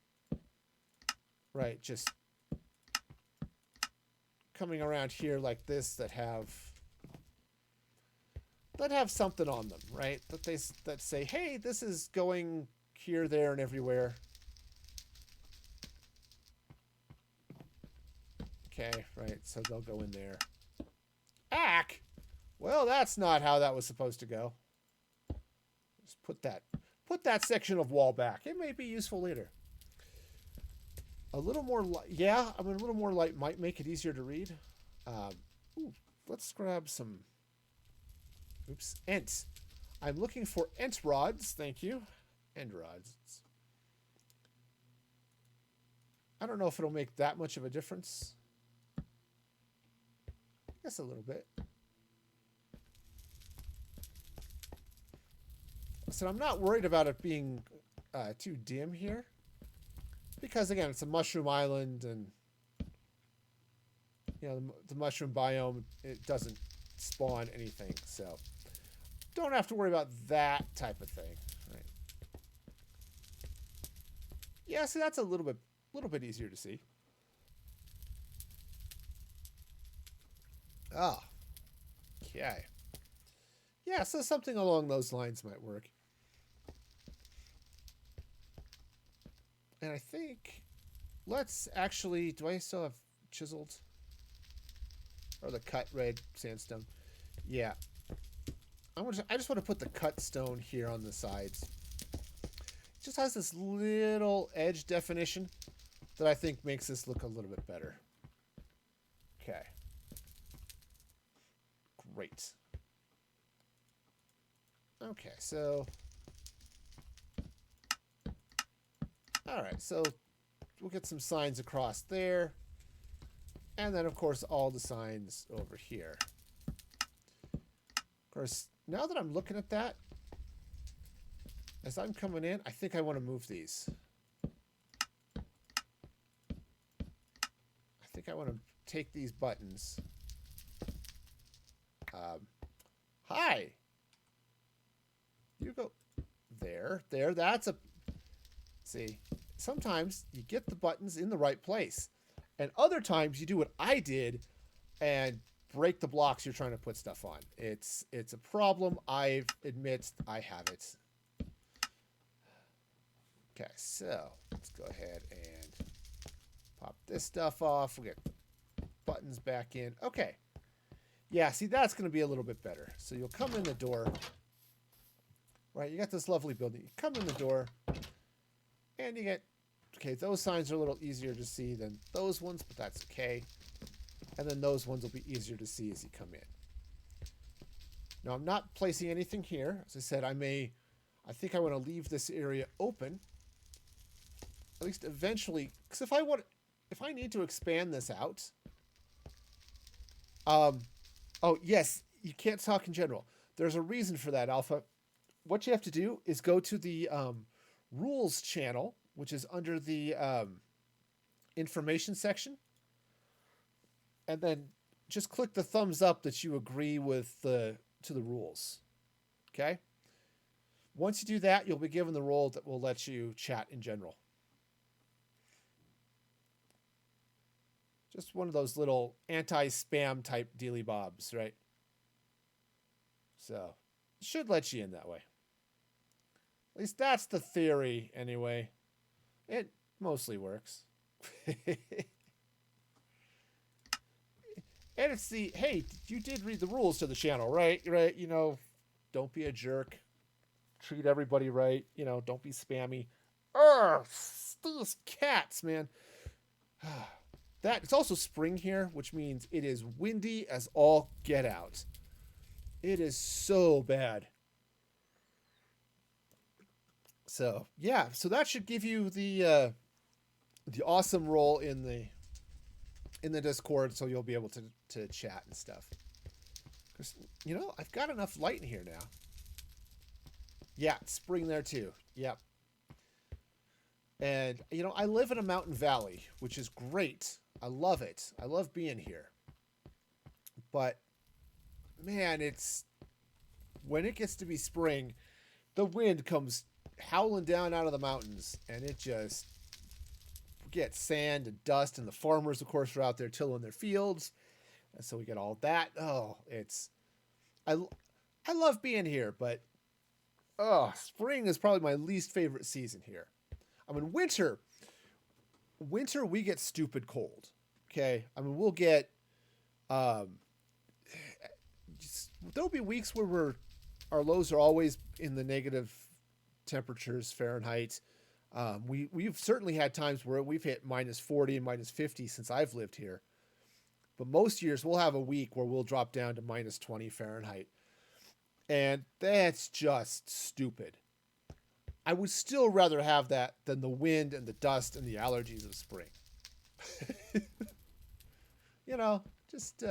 right, just coming around here like this that have something on them, right? That say, hey, this is going here, there, and everywhere. Okay, right, so they'll go in there. Ack! Well, that's not how that was supposed to go. Just put that section of wall back. It may be useful later. A little more light. Yeah, I mean, a little more light might make it easier to read. Ooh, let's grab some... Oops, Ent. I'm looking for Ent rods. Thank you. End rods. I don't know if it'll make that much of a difference. I guess a little bit. So I'm not worried about it being too dim here. Because, again, it's a mushroom island, and you know, the mushroom biome, it doesn't spawn anything, so don't have to worry about that type of thing. Right. Yeah, so that's a little bit easier to see. Ah, okay. Yeah, so something along those lines might work. And I think, let's actually, do I still have chiseled? Or the cut red sandstone? Yeah. I just want to put the cut stone here on the sides. It just has this little edge definition that I think makes this look a little bit better. Okay. Great. Okay, so... Alright, so we'll get some signs across there. And then, of course, all the signs over here. Of course, now that I'm looking at that, as I'm coming in, I think I want to move these. I think I want to take these buttons. Hi! You go there, that's a... See, sometimes you get the buttons in the right place. And other times you do what I did and break the blocks you're trying to put stuff on. It's a problem. I admit I have it. Okay, so let's go ahead and pop this stuff off. We'll get the buttons back in. Okay. Yeah, see, that's going to be a little bit better. So you'll come in the door. Right, you got this lovely building. You come in the door, and you get... Okay, those signs are a little easier to see than those ones, but that's okay. And then those ones will be easier to see as you come in. Now, I'm not placing anything here. As I said, I think I want to leave this area open. At least eventually, because if I need to expand this out. Oh, yes, you can't talk in general. There's a reason for that, Alpha. What you have to do is go to the rules channel, which is under the information section. And then just click the thumbs up that you agree with to the rules. Okay? Once you do that, you'll be given the role that will let you chat in general. Just one of those little anti-spam type dealy bobs, right? So, it should let you in that way. At least that's the theory, anyway. It mostly works. And it's the, hey, you did read the rules to the channel, right? Right? You know, don't be a jerk. Treat everybody right. You know, don't be spammy. Urgh, these cats, man. It's also spring here, which means it is windy as all get out. It is so bad. So, yeah. So that should give you the awesome role in the Discord, so you'll be able to chat and stuff. Because, you know, I've got enough light in here now. Yeah, spring there too. Yep. And, you know, I live in a mountain valley, which is great. I love it. I love being here. But, man, it's... when it gets to be spring, the wind comes howling down out of the mountains, and it just gets sand and dust, and the farmers, of course, are out there tilling their fields. And so we get all that. Oh, it's... I love being here, but... oh, spring is probably my least favorite season here. I mean, winter, we get stupid cold. Okay, I mean, we'll get there'll be weeks where our lows are always in the negative temperatures Fahrenheit. We've certainly had times where we've hit -40 and -50 since I've lived here. But most years we'll have a week where we'll drop down to -20 Fahrenheit. And that's just stupid. I would still rather have that than the wind and the dust and the allergies of spring. You know, just,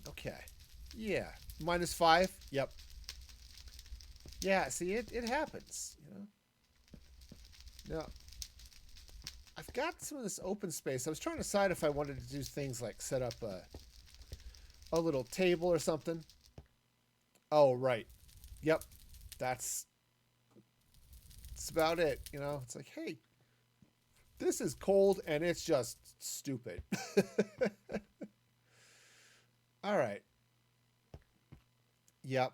okay. Yeah. -5. Yep. Yeah, see, it happens, you know. Now, I've got some of this open space. I was trying to decide if I wanted to do things like set up a little table or something. Oh, right. Yep. That's about it, you know. It's like, hey, this is cold and it's just stupid. All right. Yep.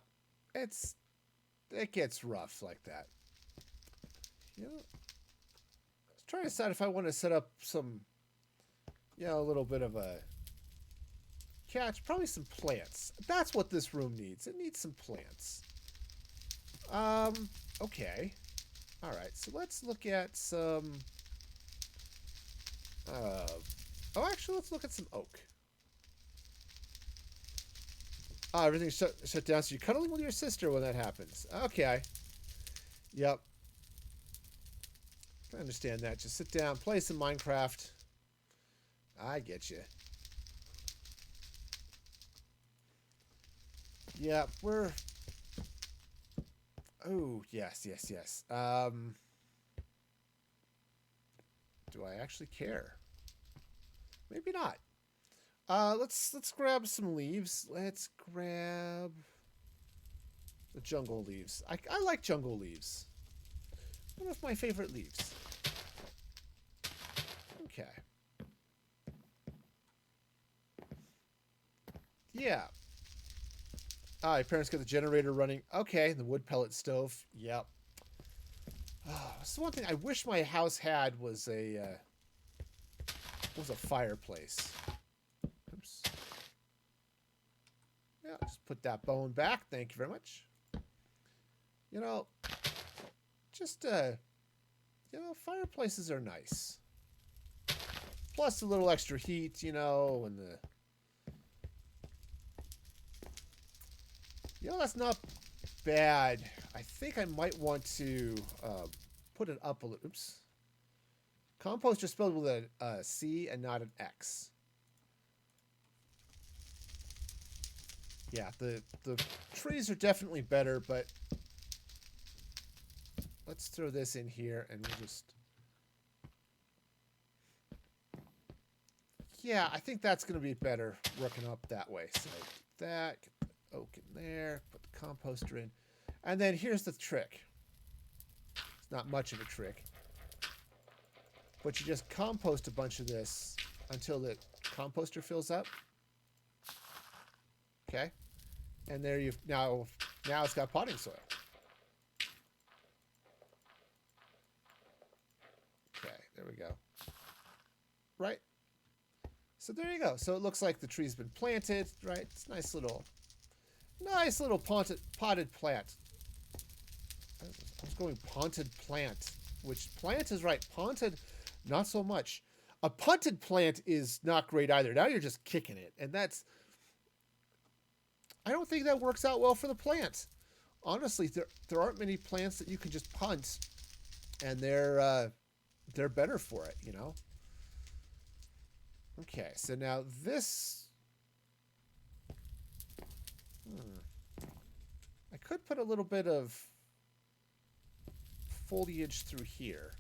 It gets rough like that. You know, I was trying to decide if I want to set up some, you know, a little bit of a catch, probably some plants. That's what this room needs. It needs some plants. Okay. All right, so let's look at some... oh, actually, let's look at some oak. Ah, everything's shut down, so you're cuddling with your sister when that happens. Okay. Yep. I understand that. Just sit down, play some Minecraft. I get you. Yeah, we're... oh, yes. Do I actually care? Maybe not. Let's grab some leaves. Let's grab the jungle leaves. I like jungle leaves. One of my favorite leaves. Okay. Yeah. Ah, your parents got the generator running. Okay, the wood pellet stove. Yep. Oh, that's the one thing I wish my house had was a fireplace. Oops. Yeah, just put that bone back. Thank you very much. You know, just you know, fireplaces are nice. Plus a little extra heat, you know, and the... you know, that's not bad. I think I might want to put it up a little. Oops. Compost is spelled with a C and not an X. Yeah, the trees are definitely better, but let's throw this in here and we'll just... yeah, I think that's going to be better working up that way. So that, get the oak in there, put the composter in. And then here's the trick. It's not much of a trick. But you just compost a bunch of this until the composter fills up. Okay. And there you've... now it's got potting soil. Okay, there we go. Right. So there you go. So it looks like the tree's been planted, right? It's nice little potted plant. I was going ponted plant, which plant is right. Ponted, not so much. A punted plant is not great either. Now you're just kicking it. And that's... I don't think that works out well for the plant. Honestly, there aren't many plants that you can just punt, and they're better for it, you know? Okay, so now this... I could put a little bit of foliage through here.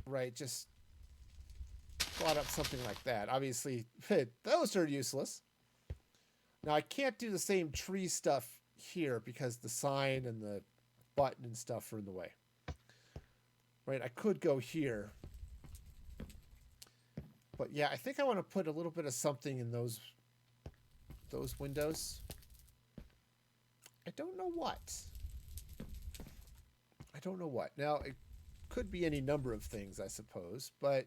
Right, just plot up something like that. Obviously, those are useless. Now, I can't do the same tree stuff here because the sign and the button and stuff are in the way. Right, I could go here. But yeah, I think I want to put a little bit of something in those windows. I don't know what. I don't know what. Now, it could be any number of things, I suppose, but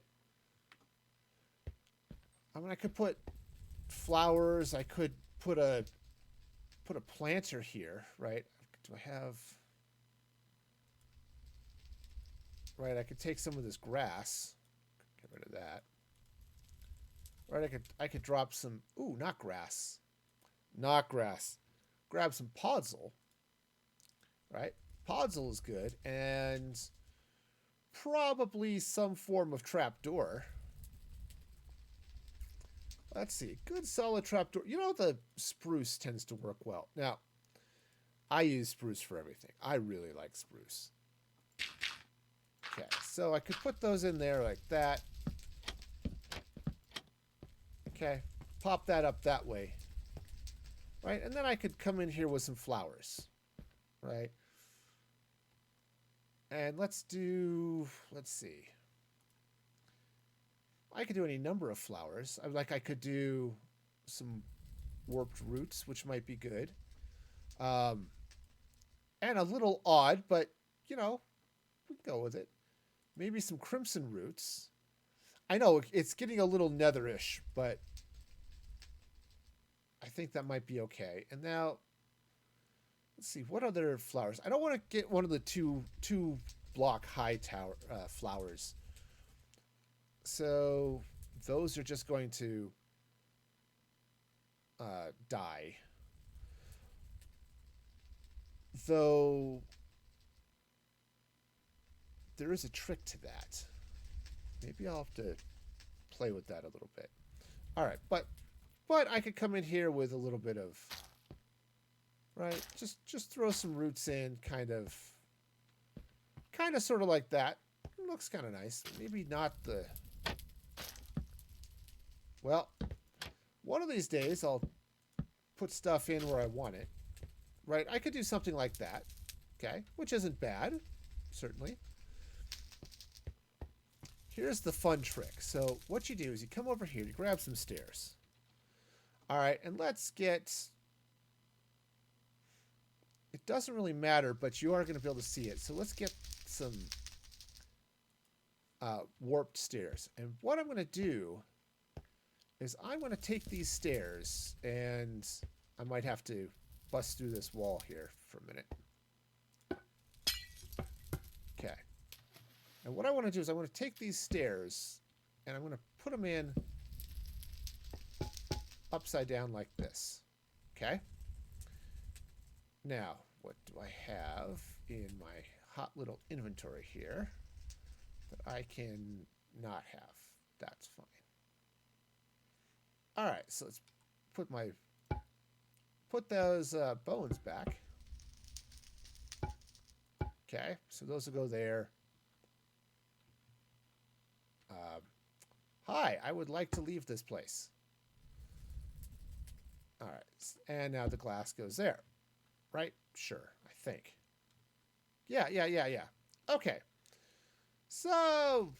I mean, I could put flowers. I could put a planter here, right? Do I have... Right, I could take some of this grass. Get rid of that. Right, I could drop some... Ooh, not grass. Not grass. Grab some podzol. Right? Podzol is good. And probably some form of trapdoor. Let's see. Good solid trapdoor. You know, the spruce tends to work well. Now, I use spruce for everything. I really like spruce. Okay, so I could put those in there like that. Okay, pop that up that way. Right, and then I could come in here with some flowers. Right? And let's see. I could do any number of flowers. Like I could do some warped roots, which might be good. And a little odd, but, you know, we can go with it. Maybe some crimson roots. I know it's getting a little netherish, but I think that might be okay. And now, let's see, what other flowers? I don't want to get one of the two block high tower flowers. So those are just going to die. Though there is a trick to that. Maybe I'll have to play with that a little bit. All right, but I could come in here with a little bit of, right? Just throw some roots in, kind of sort of like that. It looks kind of nice. Maybe not the... Well, one of these days I'll put stuff in where I want it. Right? I could do something like that. Okay? Which isn't bad, certainly. Here's the fun trick. So what you do is you come over here, you grab some stairs. All right, and let's get... It doesn't really matter, but you are going to be able to see it. So let's get some warped stairs. And what I'm going to do is I'm going to take these stairs, and I might have to bust through this wall here for a minute. Okay. And what I want to do is I want to take these stairs, and I'm going to put them in upside down like this. Okay? Now, what do I have in my hot little inventory here that I can not have? That's fine. All right, so let's put those bones back. Okay, so those will go there. Hi, I would like to leave this place. All right, and now the glass goes there. Right? Sure, I think. Yeah. Okay. So,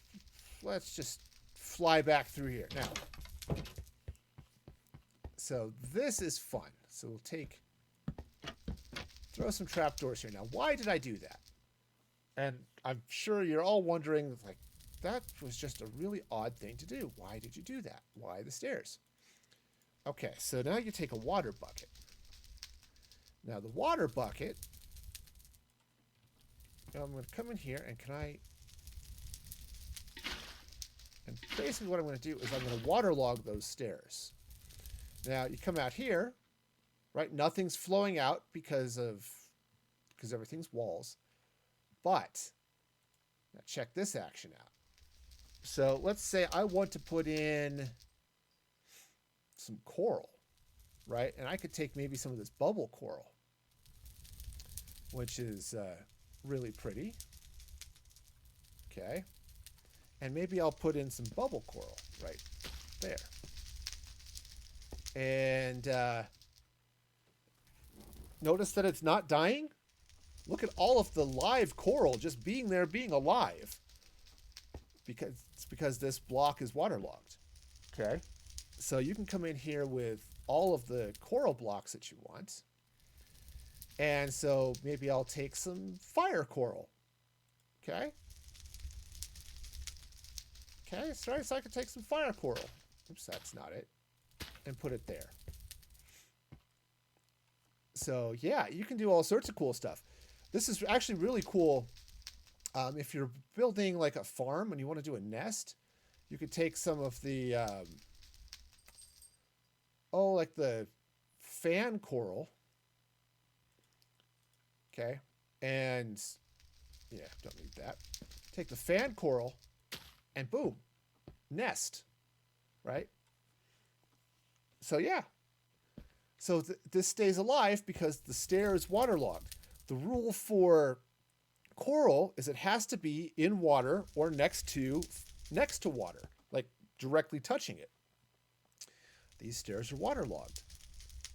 let's just fly back through here. Now, so this is fun. So we'll throw some trapdoors here. Now, why did I do that? And I'm sure you're all wondering, like, that was just a really odd thing to do. Why did you do that? Why the stairs? Okay, so now you take a water bucket. Now, the water bucket, I'm going to come in here, and and basically what I'm going to do is I'm going to waterlog those stairs. Now, you come out here, right? Nothing's flowing out because everything's walls. But, now check this action out. So, let's say I want to put in some coral, right? And I could take maybe some of this bubble coral. which is really pretty. Okay. And maybe I'll put in some bubble coral right there. And notice that it's not dying. Look at all of the live coral just being there, being alive. Because this block is waterlogged. Okay. So you can come in here with all of the coral blocks that you want. And so maybe I'll take some fire coral. Okay. Okay, so I can take some fire coral. Oops, that's not it. And put it there. So yeah, you can do all sorts of cool stuff. This is actually really cool. If you're building like a farm and you want to do a nest, you could take some of the, like the fan coral. Okay. And yeah, don't need that. Take the fan coral and boom, nest, right? So yeah. So this stays alive because the stair is waterlogged. The rule for coral is it has to be in water or next to water, like directly touching it. These stairs are waterlogged.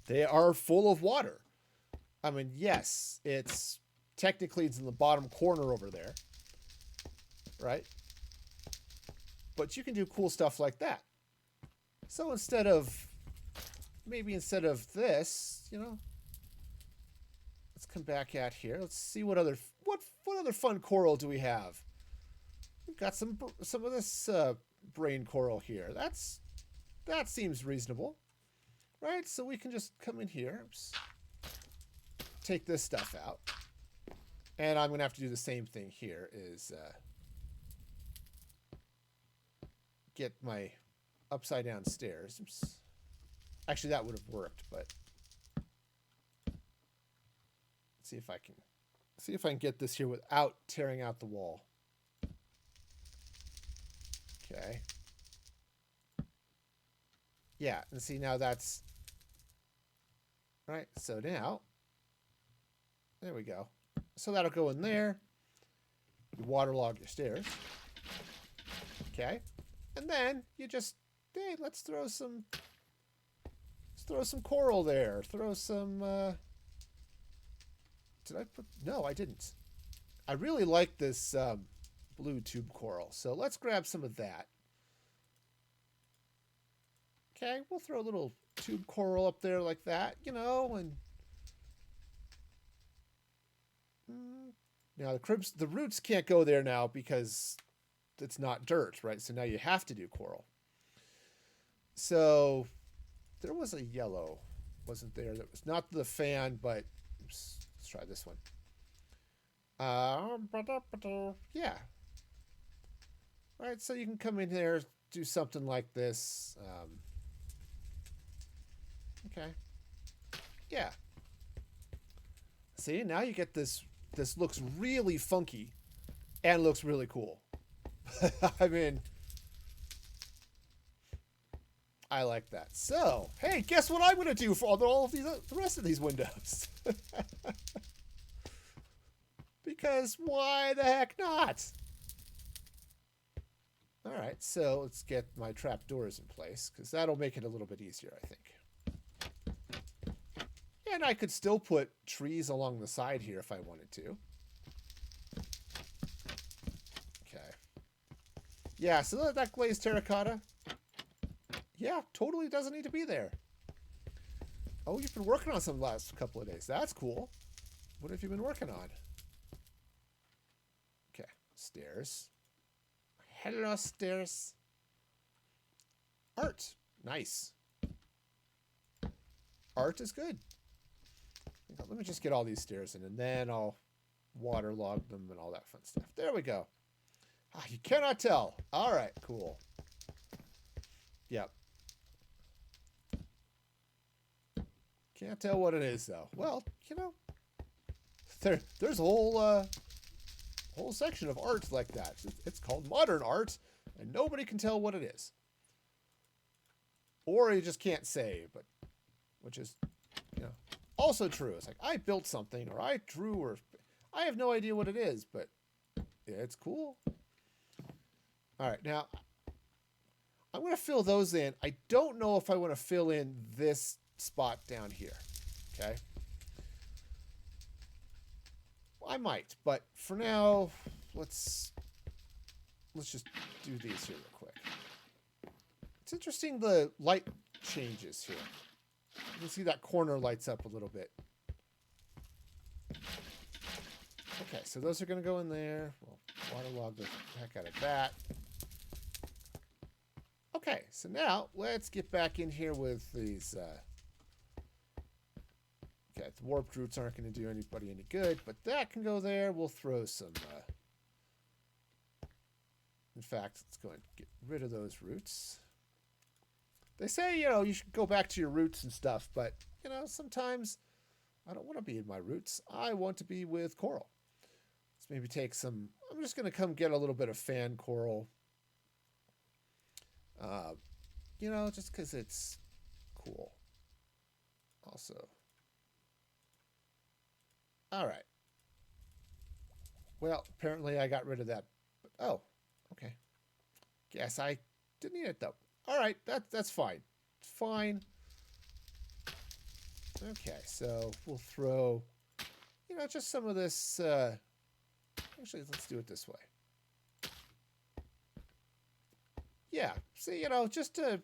They are full of water. I mean, yes, it's technically it's in the bottom corner over there, right? But you can do cool stuff like that. So instead of this, you know, let's come back out here. Let's see what other fun coral do we have? We've got some of this brain coral here. That seems reasonable, right? So we can just come in here, take this stuff out, and I'm gonna have to do the same thing here. Is get my upside down stairs. Actually, that would have worked, but let's see if I can get this here without tearing out the wall. Okay. Yeah, and see now that's right. So now, there we go. So that'll go in there. You waterlog your stairs. Okay. And then you just, hey, let's throw some coral there. Throw some, did I put, no, I didn't. I really like this blue tube coral. So let's grab some of that. Okay, we'll throw a little tube coral up there like that, you know, and now the roots can't go there now because it's not dirt, right? So now you have to do coral. So there was a yellow, wasn't there? That was not the fan, but oops, let's try this one. Yeah. All right, so you can come in there, do something like this. Okay. Yeah. See, now you get this. This looks really funky and looks really cool. I mean, I like that. So, hey, guess what I'm going to do for all of these, the rest of these windows? Because why the heck not? All right, so let's get my trapdoors in place because that'll make it a little bit easier, I think. And I could still put trees along the side here if I wanted to. Okay. Yeah, so that glazed terracotta, yeah, totally doesn't need to be there. Oh, you've been working on some the last couple of days. That's cool. What have you been working on? Okay, stairs. Hello, stairs. Art. Nice. Art is good. Let me just get all these stairs in, and then I'll waterlog them and all that fun stuff. There we go. Ah, you cannot tell. All right, cool. Yep. Can't tell what it is, though. Well, you know, there's a whole section of art like that. It's called modern art, and nobody can tell what it is. Or you just can't say, but which is, you know, Also true. It's like I built something or I drew or I have no idea what it is, but yeah, it's cool. All right, now I'm going to fill those in. I don't know if I want to fill in this spot down here. Okay. Well, I might, but for now, let's just do these here real quick. It's interesting the light changes here. You can see that corner lights up a little bit. Okay, so those are going to go in there. We'll waterlog the heck out of that. Okay, so now let's get back in here with these. Okay, the warped roots aren't going to do anybody any good, but that can go there. We'll throw some. In fact, let's go and get rid of those roots. They say, you know, you should go back to your roots and stuff, but, you know, sometimes I don't want to be in my roots. I want to be with coral. Let's maybe take some. I'm just going to come get a little bit of fan coral. You know, just because it's cool. Also. All right. Well, apparently I got rid of that. Oh, okay. Guess I didn't need it though. All right, that's fine. It's fine. Okay, so we'll throw, you know, just some of this. Actually, let's do it this way. Yeah, see, you know, just a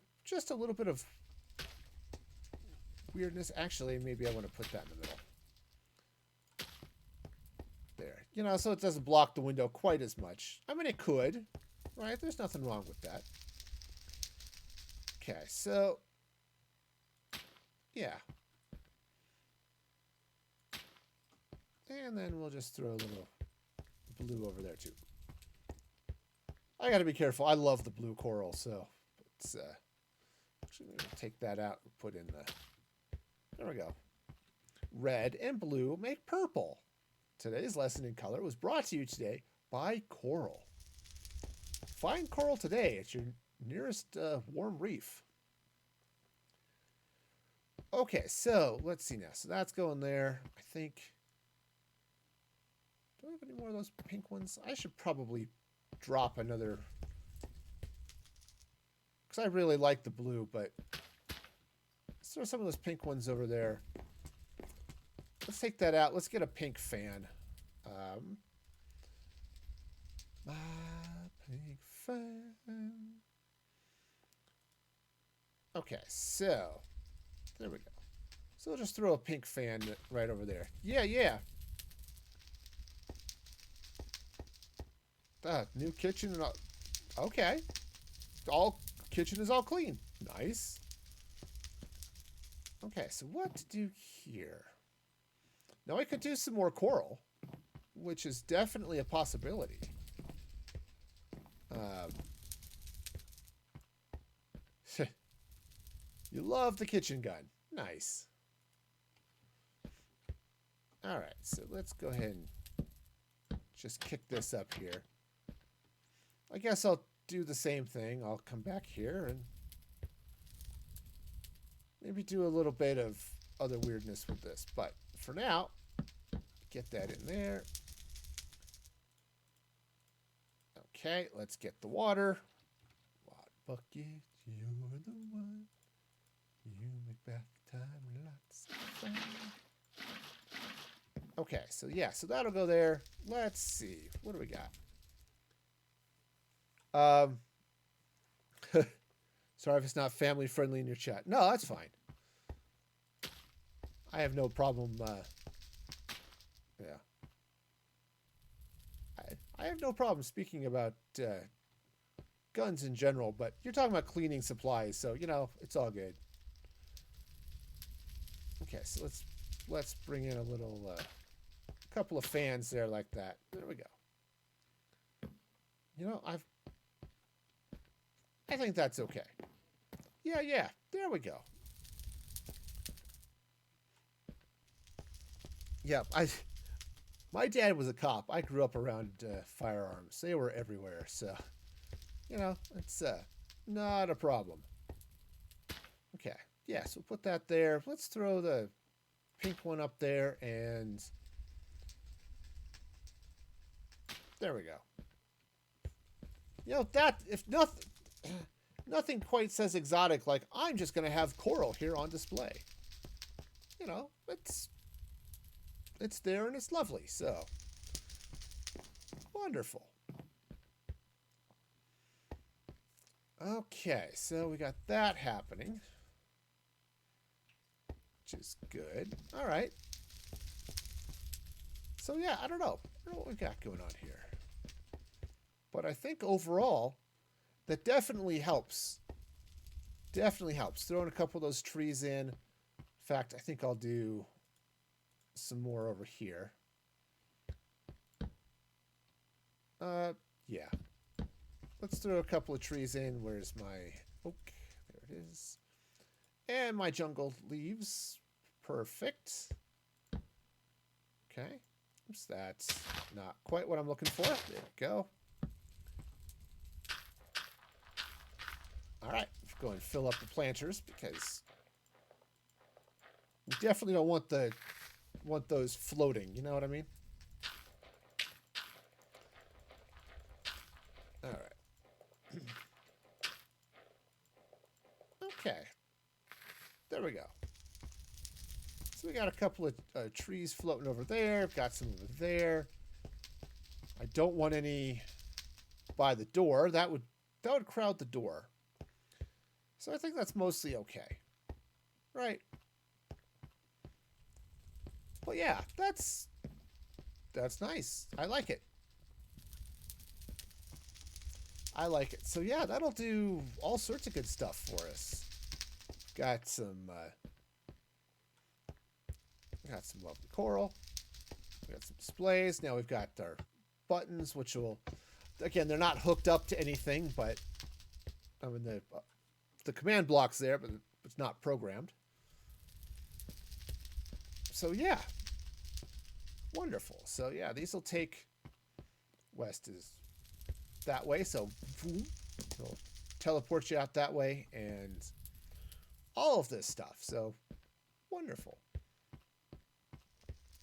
little bit of weirdness. Actually, maybe I want to put that in the middle. There, you know, so it doesn't block the window quite as much. I mean, it could, right? There's nothing wrong with that. Okay, so, yeah. And then we'll just throw a little blue over there, too. I got to be careful. I love the blue coral, so it's, actually, I'm going to take that out and put in the, there we go. Red and blue make purple. Today's lesson in color was brought to you today by Coral. Find coral today at your nearest warm reef. Okay, so let's see now. So that's going there. I think. Do I have any more of those pink ones? I should probably drop another. Because I really like the blue, but let's throw some of those pink ones over there. Let's take that out. Let's get a pink fan. My pink fan. Okay, so there we go. So we'll just throw a pink fan right over there. Yeah, yeah. New kitchen and all. Okay. All kitchen is all clean. Nice. Okay, so what to do here? Now I could do some more coral, which is definitely a possibility. You love the kitchen gun. Nice. All right, so let's go ahead and just kick this up here. I guess I'll do the same thing. I'll come back here and maybe do a little bit of other weirdness with this. But for now, get that in there. Okay, let's get the water. Water bucket, you're the one. You make bath time lots of fun. Okay, so yeah, so that'll go there. Let's see. What do we got? Sorry if it's not family friendly in your chat. No, that's fine. I have no problem. Yeah. I have no problem speaking about guns in general, but you're talking about cleaning supplies, so, you know, it's all good. Okay, so let's bring in a little couple of fans there like that. There we go. You know, I think that's okay. Yeah, there we go. Yeah, my dad was a cop. I grew up around firearms. They were everywhere, so, you know, it's not a problem. Okay, yeah, so put that there. Let's throw the pink one up there, and there we go. You know, that, if nothing, nothing quite says exotic like I'm just going to have coral here on display. You know, it's there and it's lovely, so wonderful. Okay, so we got that happening, which is good. All right. So yeah, I don't know what we got going on here. But I think overall, that definitely helps. Definitely helps. Throwing a couple of those trees in. In fact, I think I'll do some more over here. Yeah. Let's throw a couple of trees in. Where's my oak? There it is. And my jungle leaves. Perfect. Okay. Oops, that's not quite what I'm looking for. There we go. All right, let's go and fill up the planters because we definitely don't want those floating. You know what I mean? All right. Okay. There we go. So we got a couple of trees floating over there. Got some over there. I don't want any by the door. That would crowd the door. So I think that's mostly okay. Right. But yeah, that's nice. I like it. I like it. So yeah, that'll do all sorts of good stuff for us. Got some lovely coral. We got some displays. Now we've got our buttons, which will, again, they're not hooked up to anything, but I mean the command block's there, but it's not programmed. So yeah, wonderful. So yeah, these will take, west is that way, so it'll teleport you out that way, and all of this stuff. So wonderful.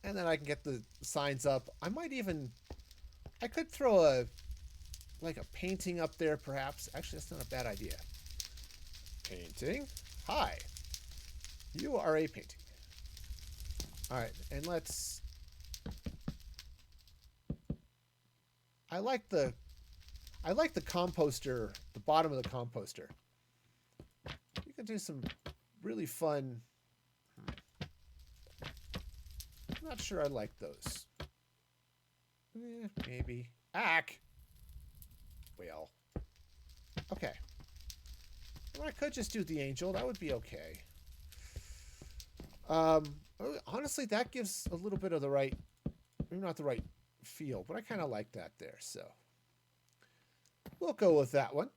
And then I can get the signs up. I could throw a painting up there, perhaps. Actually, that's not a bad idea. Painting. Hi. You are a painting. All right, and let's... I like the composter, the bottom of the composter. You can do some really fun... I'm not sure I like those. Maybe. Ack! Well. Okay. Well, I could just do the angel. That would be okay. Honestly, that gives a little bit of the right... Maybe not the right feel, but I kind of like that there, so... We'll go with that one.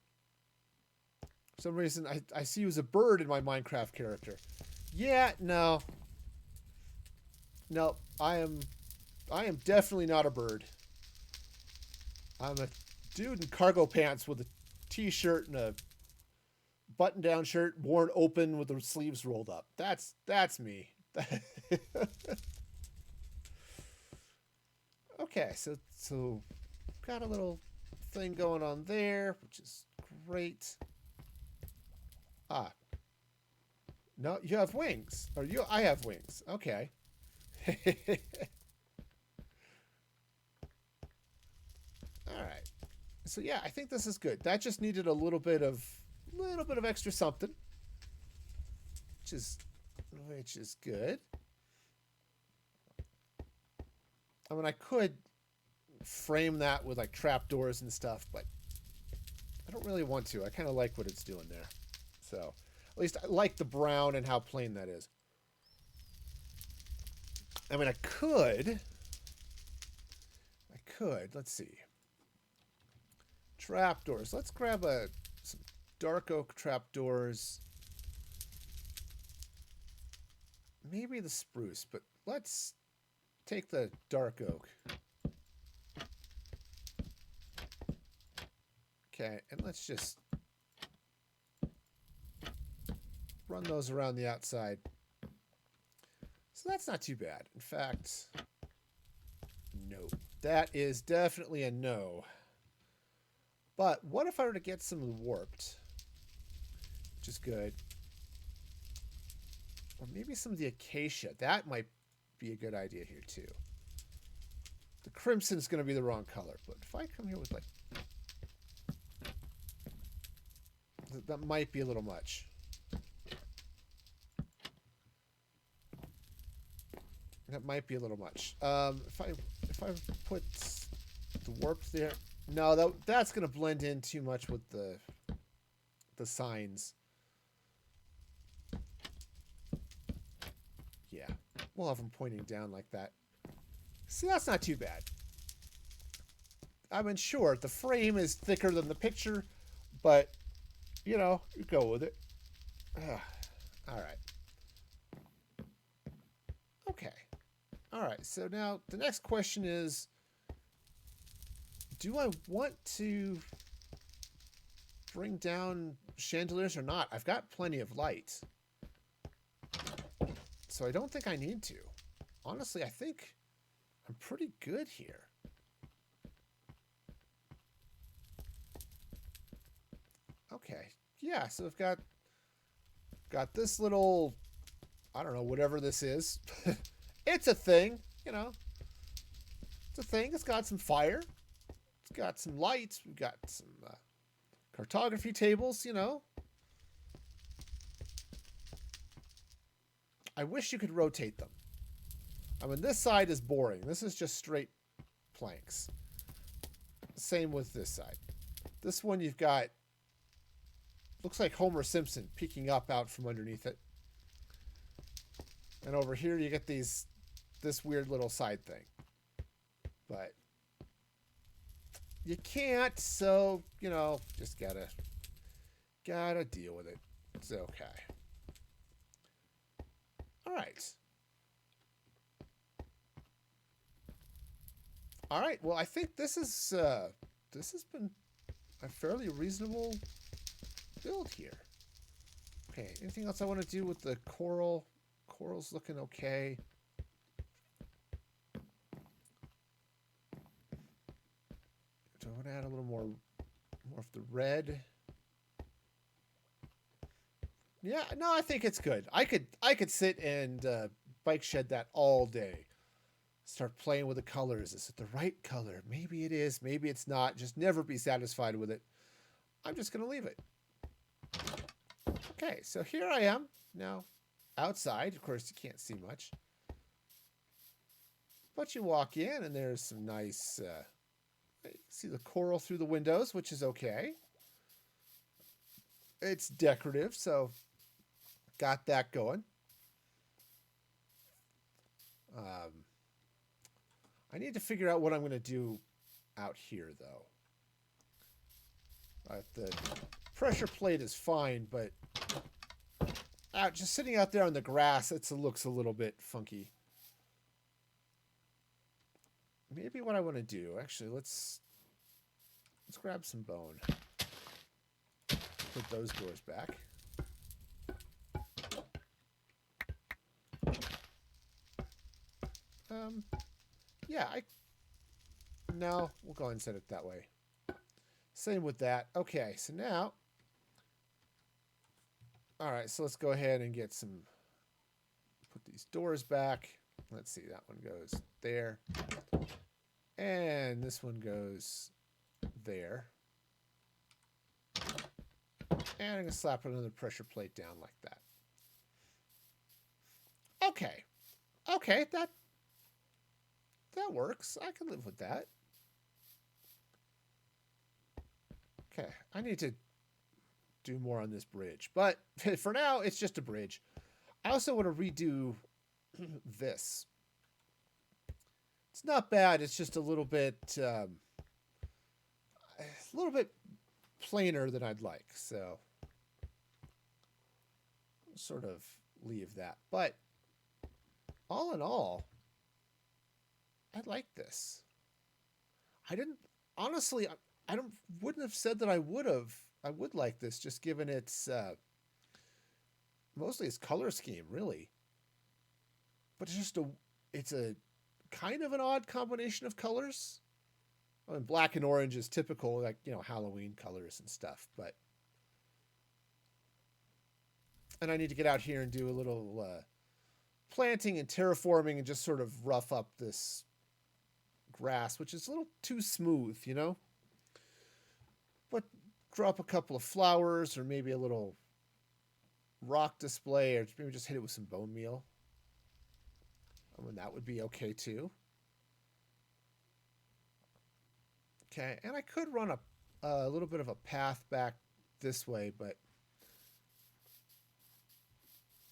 For some reason, I see you as a bird in my Minecraft character. Yeah, no. No, I am definitely not a bird. I'm a dude in cargo pants with a t-shirt and a button-down shirt worn open with the sleeves rolled up. That's me. Okay, so got a little thing going on there, which is great. Ah. No, you have wings. I have wings. Okay. All right. So yeah, I think this is good. That just needed a little bit of extra something, which is good. I mean, I could frame that with like trapdoors and stuff, but I don't really want to. I kind of like what it's doing there. So at least I like the brown and how plain that is. I mean, I could, let's see. Trapdoors. Let's grab some dark oak trapdoors. Maybe the spruce, but let's take the dark oak. Okay, and let's just run those around the outside. So that's not too bad. In fact, no. That is definitely a no. But what if I were to get some warped? Which is good. Or maybe some of the acacia. That might be a good idea here too. The crimson is going to be the wrong color. But if I come here with like... That might be a little much. That might be a little much. If I put the warp there, no, that's gonna blend in too much with the signs. Yeah, we'll have them pointing down like that. See, that's not too bad. I mean, sure, the frame is thicker than the picture, but you know, you go with it. All right. Okay. All right, so now the next question is, do I want to bring down chandeliers or not? I've got plenty of light, so I don't think I need to. Honestly, I think I'm pretty good here. Okay, yeah, so I've got this little, I don't know, whatever this is. It's a thing, you know. It's a thing. It's got some fire. It's got some lights. We've got some cartography tables, you know. I wish you could rotate them. I mean, this side is boring. This is just straight planks. Same with this side. This one you've got, looks like Homer Simpson peeking up out from underneath it. And over here you get this weird little side thing. But you can't, so, you know, just gotta deal with it. It's okay. All right. All right, well, I think this has been a fairly reasonable build here. Okay, anything else I want to do with the coral? Coral's looking okay. Do I want to add a little more of the red? Yeah, no, I think it's good. I could sit and bike shed that all day. Start playing with the colors. Is it the right color? Maybe it is. Maybe it's not. Just never be satisfied with it. I'm just going to leave it. Okay, so here I am now outside. Of course, you can't see much. But you walk in and there's some nice... you can see the coral through the windows, which is okay. It's decorative, so got that going. I need to figure out what I'm going to do out here, though. The pressure plate is fine, but just sitting out there on the grass, it looks a little bit funky. Maybe what I want to do, actually, let's grab some bone. Put those doors back. Yeah, no, we'll go ahead and set it that way. Same with that. Okay, so now, all right, so let's go ahead and get some, put these doors back. Let's see, that one goes there. And this one goes there. And I'm going to slap another pressure plate down like that. Okay. Okay, that works. I can live with that. Okay, I need to do more on this bridge. But for now, it's just a bridge. I also want to redo this. It's not bad. It's just a little bit plainer than I'd like. So I'll sort of leave that. But all in all, I like this. I didn't, honestly, I wouldn't have said that I would like this, just given its mostly its color scheme, really. but it's a kind of an odd combination of colors. I mean, black and orange is typical, like, you know, Halloween colors and stuff, but. And I need to get out here and do a little planting and terraforming and just sort of rough up this grass, which is a little too smooth, you know? But drop a couple of flowers or maybe a little rock display or maybe just hit it with some bone meal. I mean, that would be okay too. Okay, and I could run a little bit of a path back this way, but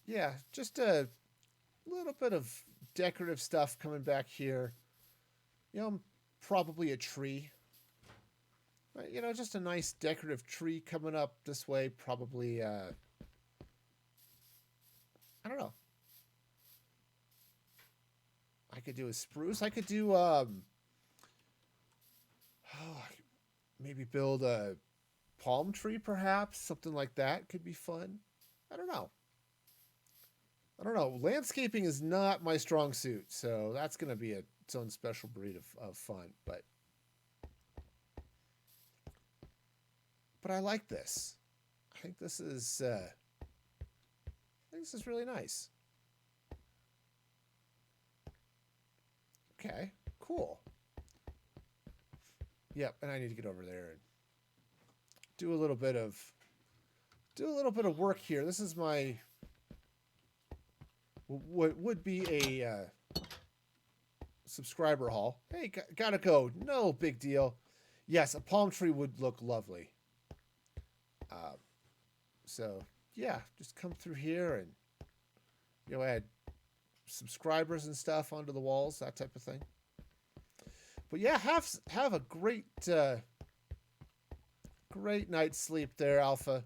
yeah, just a little bit of decorative stuff coming back here. You know, probably a tree. You know, just a nice decorative tree coming up this way. Probably, I don't know. I could do a spruce. I could do, maybe build a palm tree, perhaps. Something like that could be fun. I don't know. Landscaping is not my strong suit, so that's going to be its own special breed of fun. But I like this. I think this is really nice. Okay, cool. Yep, and I need to get over there and do a little bit of work here. This is my what would be a subscriber haul. Hey, gotta go. No big deal. Yes, a palm tree would look lovely. So yeah, just come through here and, you know, add subscribers and stuff onto the walls, that type of thing. But yeah, have a great night's sleep there, Alpha.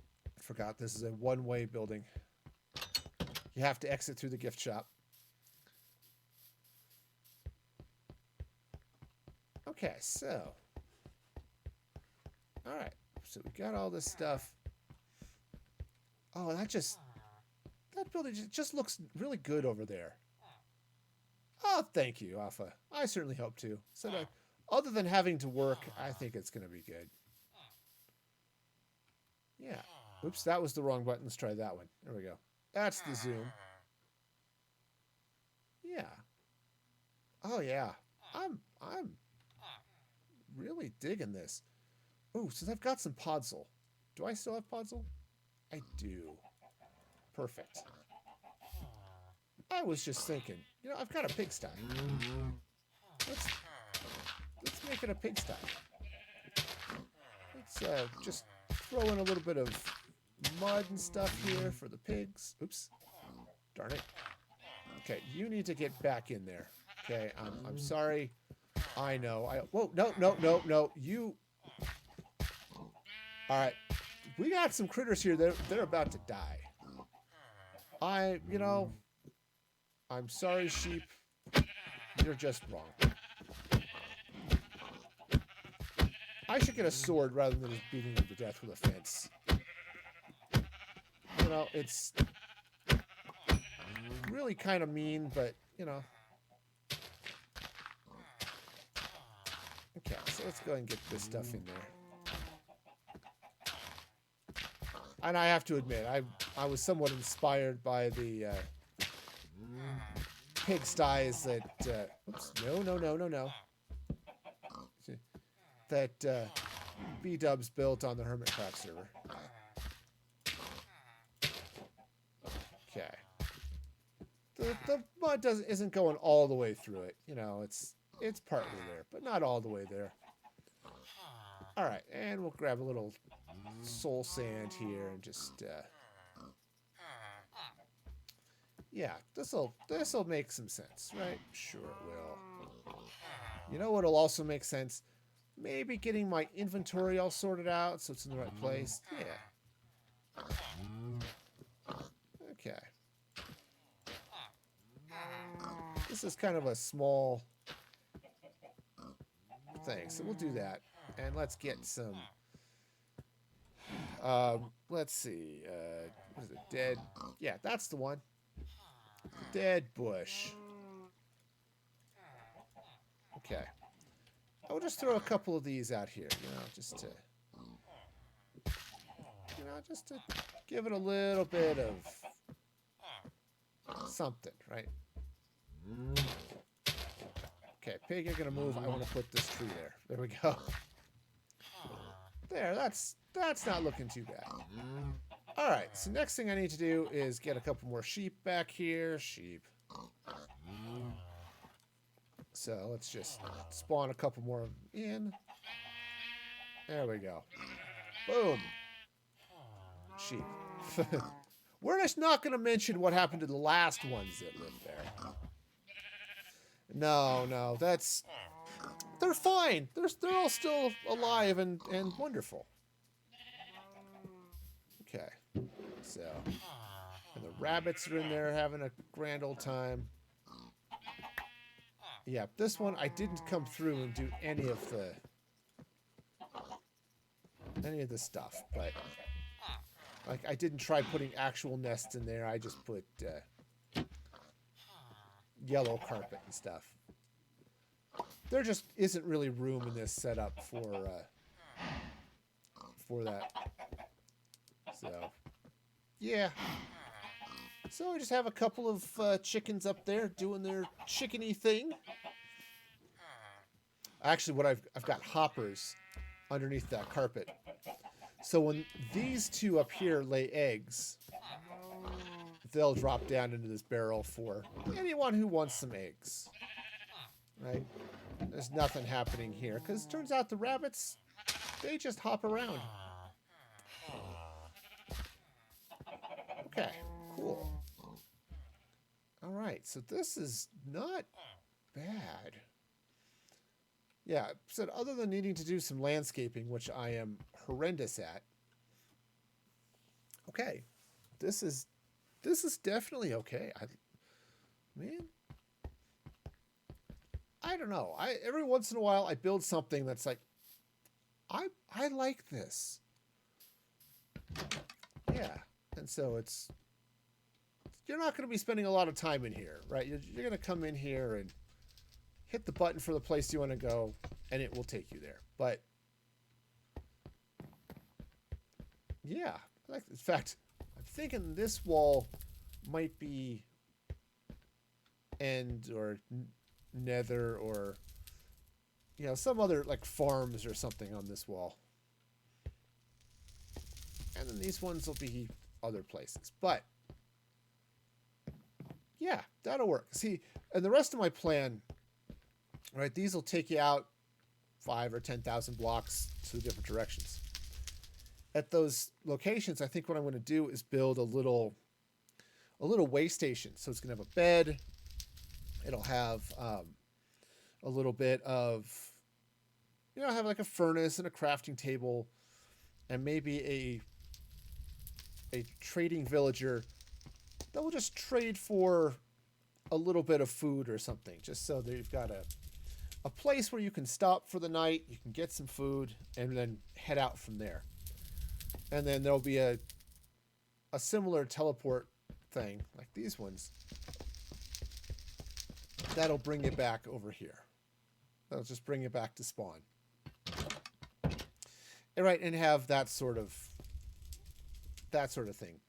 I forgot this is a one-way building. You have to exit through the gift shop. Okay, so. All right, so we got all this stuff. Oh, that building just looks really good over there. Oh, thank you, Alpha. I certainly hope to. So that, other than having to work, I think it's going to be good. Yeah. Oops, that was the wrong button. Let's try that one. There we go. That's the zoom. Yeah. Oh yeah. I'm really digging this. Oh, so I've got some podzol. Do I still have podzol? I do. Perfect. I was just thinking, you know, I've got a pigsty. Let's make it a pigsty. Let's just throw in a little bit of mud and stuff here for the pigs. Oops. Darn it. Okay, you need to get back in there. Okay, I'm sorry. I know. Whoa, no. You. All right. We got some critters here. They're about to die. I'm sorry, sheep. You're just wrong. I should get a sword rather than just beating them to death with a fence. You know, it's really kind of mean, but, you know. Okay, so let's go ahead and get this stuff in there. And I have to admit, I was somewhat inspired by the pigsties that... oops, no. That B-Dubs built on the Hermitcraft server. Okay. The mud isn't going all the way through it. You know, it's partly there, but not all the way there. All right, and we'll grab a little soul sand here and just yeah, this'll make some sense, right? Sure it will. You know what'll also make sense? Maybe getting my inventory all sorted out so it's in the right place. Yeah. Okay. This is kind of a small thing, so we'll do that. And let's get some... let's see. What is it? Dead? Yeah, that's the one. Dead bush. Okay. I'll just throw a couple of these out here, just to give it a little bit of something, right? Okay, pig, you're gonna move. I want to put this tree there. There we go. There, that's not looking too bad. All right, so next thing I need to do is get a couple more sheep back here. Sheep. So let's just spawn a couple more in. There we go. Boom. Sheep. We're just not going to mention what happened to the last ones that lived there. No, they're fine. They're all still alive and wonderful. Okay. So, and the rabbits are in there having a grand old time. Yeah, this one I didn't come through and do any of the stuff, but like I didn't try putting actual nests in there. I just put yellow carpet and stuff. There just isn't really room in this setup for that. So, yeah. So I just have a couple of chickens up there doing their chickeny thing. Actually, what I've got hoppers underneath that carpet. So when these two up here lay eggs, they'll drop down into this barrel for anyone who wants some eggs. Right? There's nothing happening here because it turns out the rabbits, they just hop around. Okay, cool. All right, so this is not bad. Yeah, so other than needing to do some landscaping, which I am horrendous at. Okay, this is definitely okay. I don't know. Every once in a while I build something that's like, I like this. Yeah, and so you're not going to be spending a lot of time in here, right? You're going to come in here and hit the button for the place you want to go, and it will take you there. But yeah, in fact, I'm thinking this wall might be end or nether or some other like farms or something on this wall. And then these ones will be other places. But yeah, that'll work. See, and the rest of my plan, right, these will take you out 5,000 or 10,000 blocks to different directions. At those locations, I think what I'm going to do is build a little way station. So it's going to have a bed. It'll have a little bit of, have like a furnace and a crafting table, and maybe a trading villager that will just trade for a little bit of food or something, just so that you've got a place where you can stop for the night, you can get some food, and then head out from there. And then there'll be a similar teleport thing, like these ones, that'll bring you back over here. That'll just bring you back to spawn. And, right, and have that sort of thing.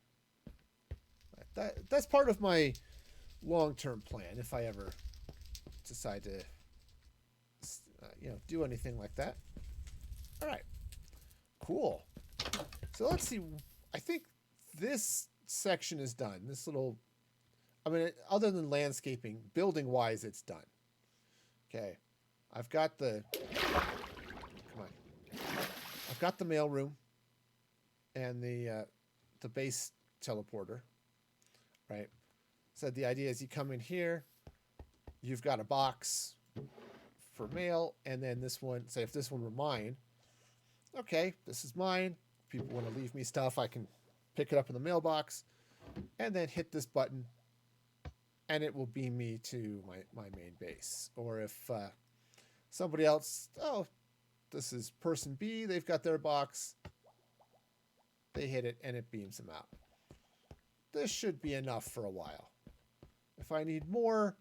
That's part of my long-term plan if I ever decide to do anything like that. All right, cool. So let's see. I think this section is done. This little, other than landscaping, building wise, it's done. Okay, I've got the mailroom and the base teleporter. Right. So the idea is you come in here, you've got a box for mail, and then this one, say if this one were mine, okay, this is mine. People want to leave me stuff, I can pick it up in the mailbox and then hit this button and it will beam me to my main base. Or if somebody else, this is person B, they've got their box, they hit it and it beams them out. This should be enough for a while. If I need more,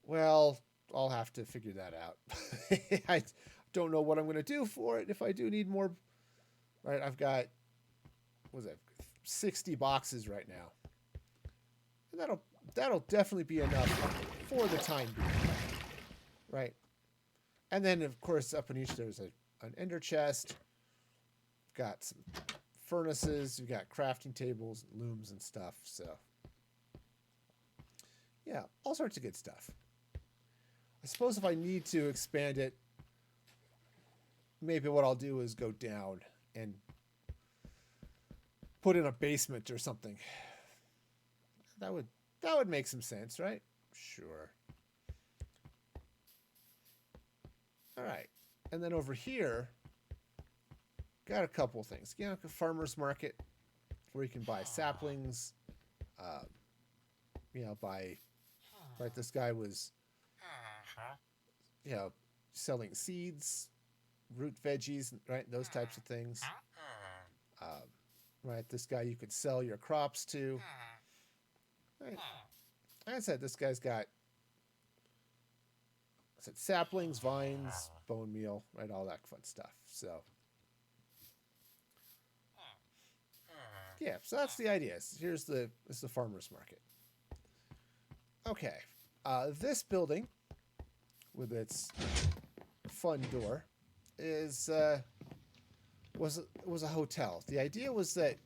well, I'll have to figure that out. I don't know what I'm going to do for it if I do need more. Right, I've got, what was that, 60 boxes right now. And that'll definitely be enough for the time being. Right. And then, of course, up in each there's an ender chest. Got some furnaces. You've got crafting tables, looms, and stuff. So, yeah, all sorts of good stuff. I suppose if I need to expand it, maybe what I'll do is go down and put in a basement or something. That would make some sense, right? Sure. All right. And then over here, got a couple things. You know, a farmer's market where you can buy saplings. You know, right, this guy was, you know, selling seeds, root veggies, right, those types of things. Right, this guy you could sell your crops to. Right. Like I said, this guy's got, saplings, vines, bone meal, right, all that fun stuff. So, yeah, so that's the idea. Here's the farmer's market. Okay, this building with its fun door is was a hotel. The idea was that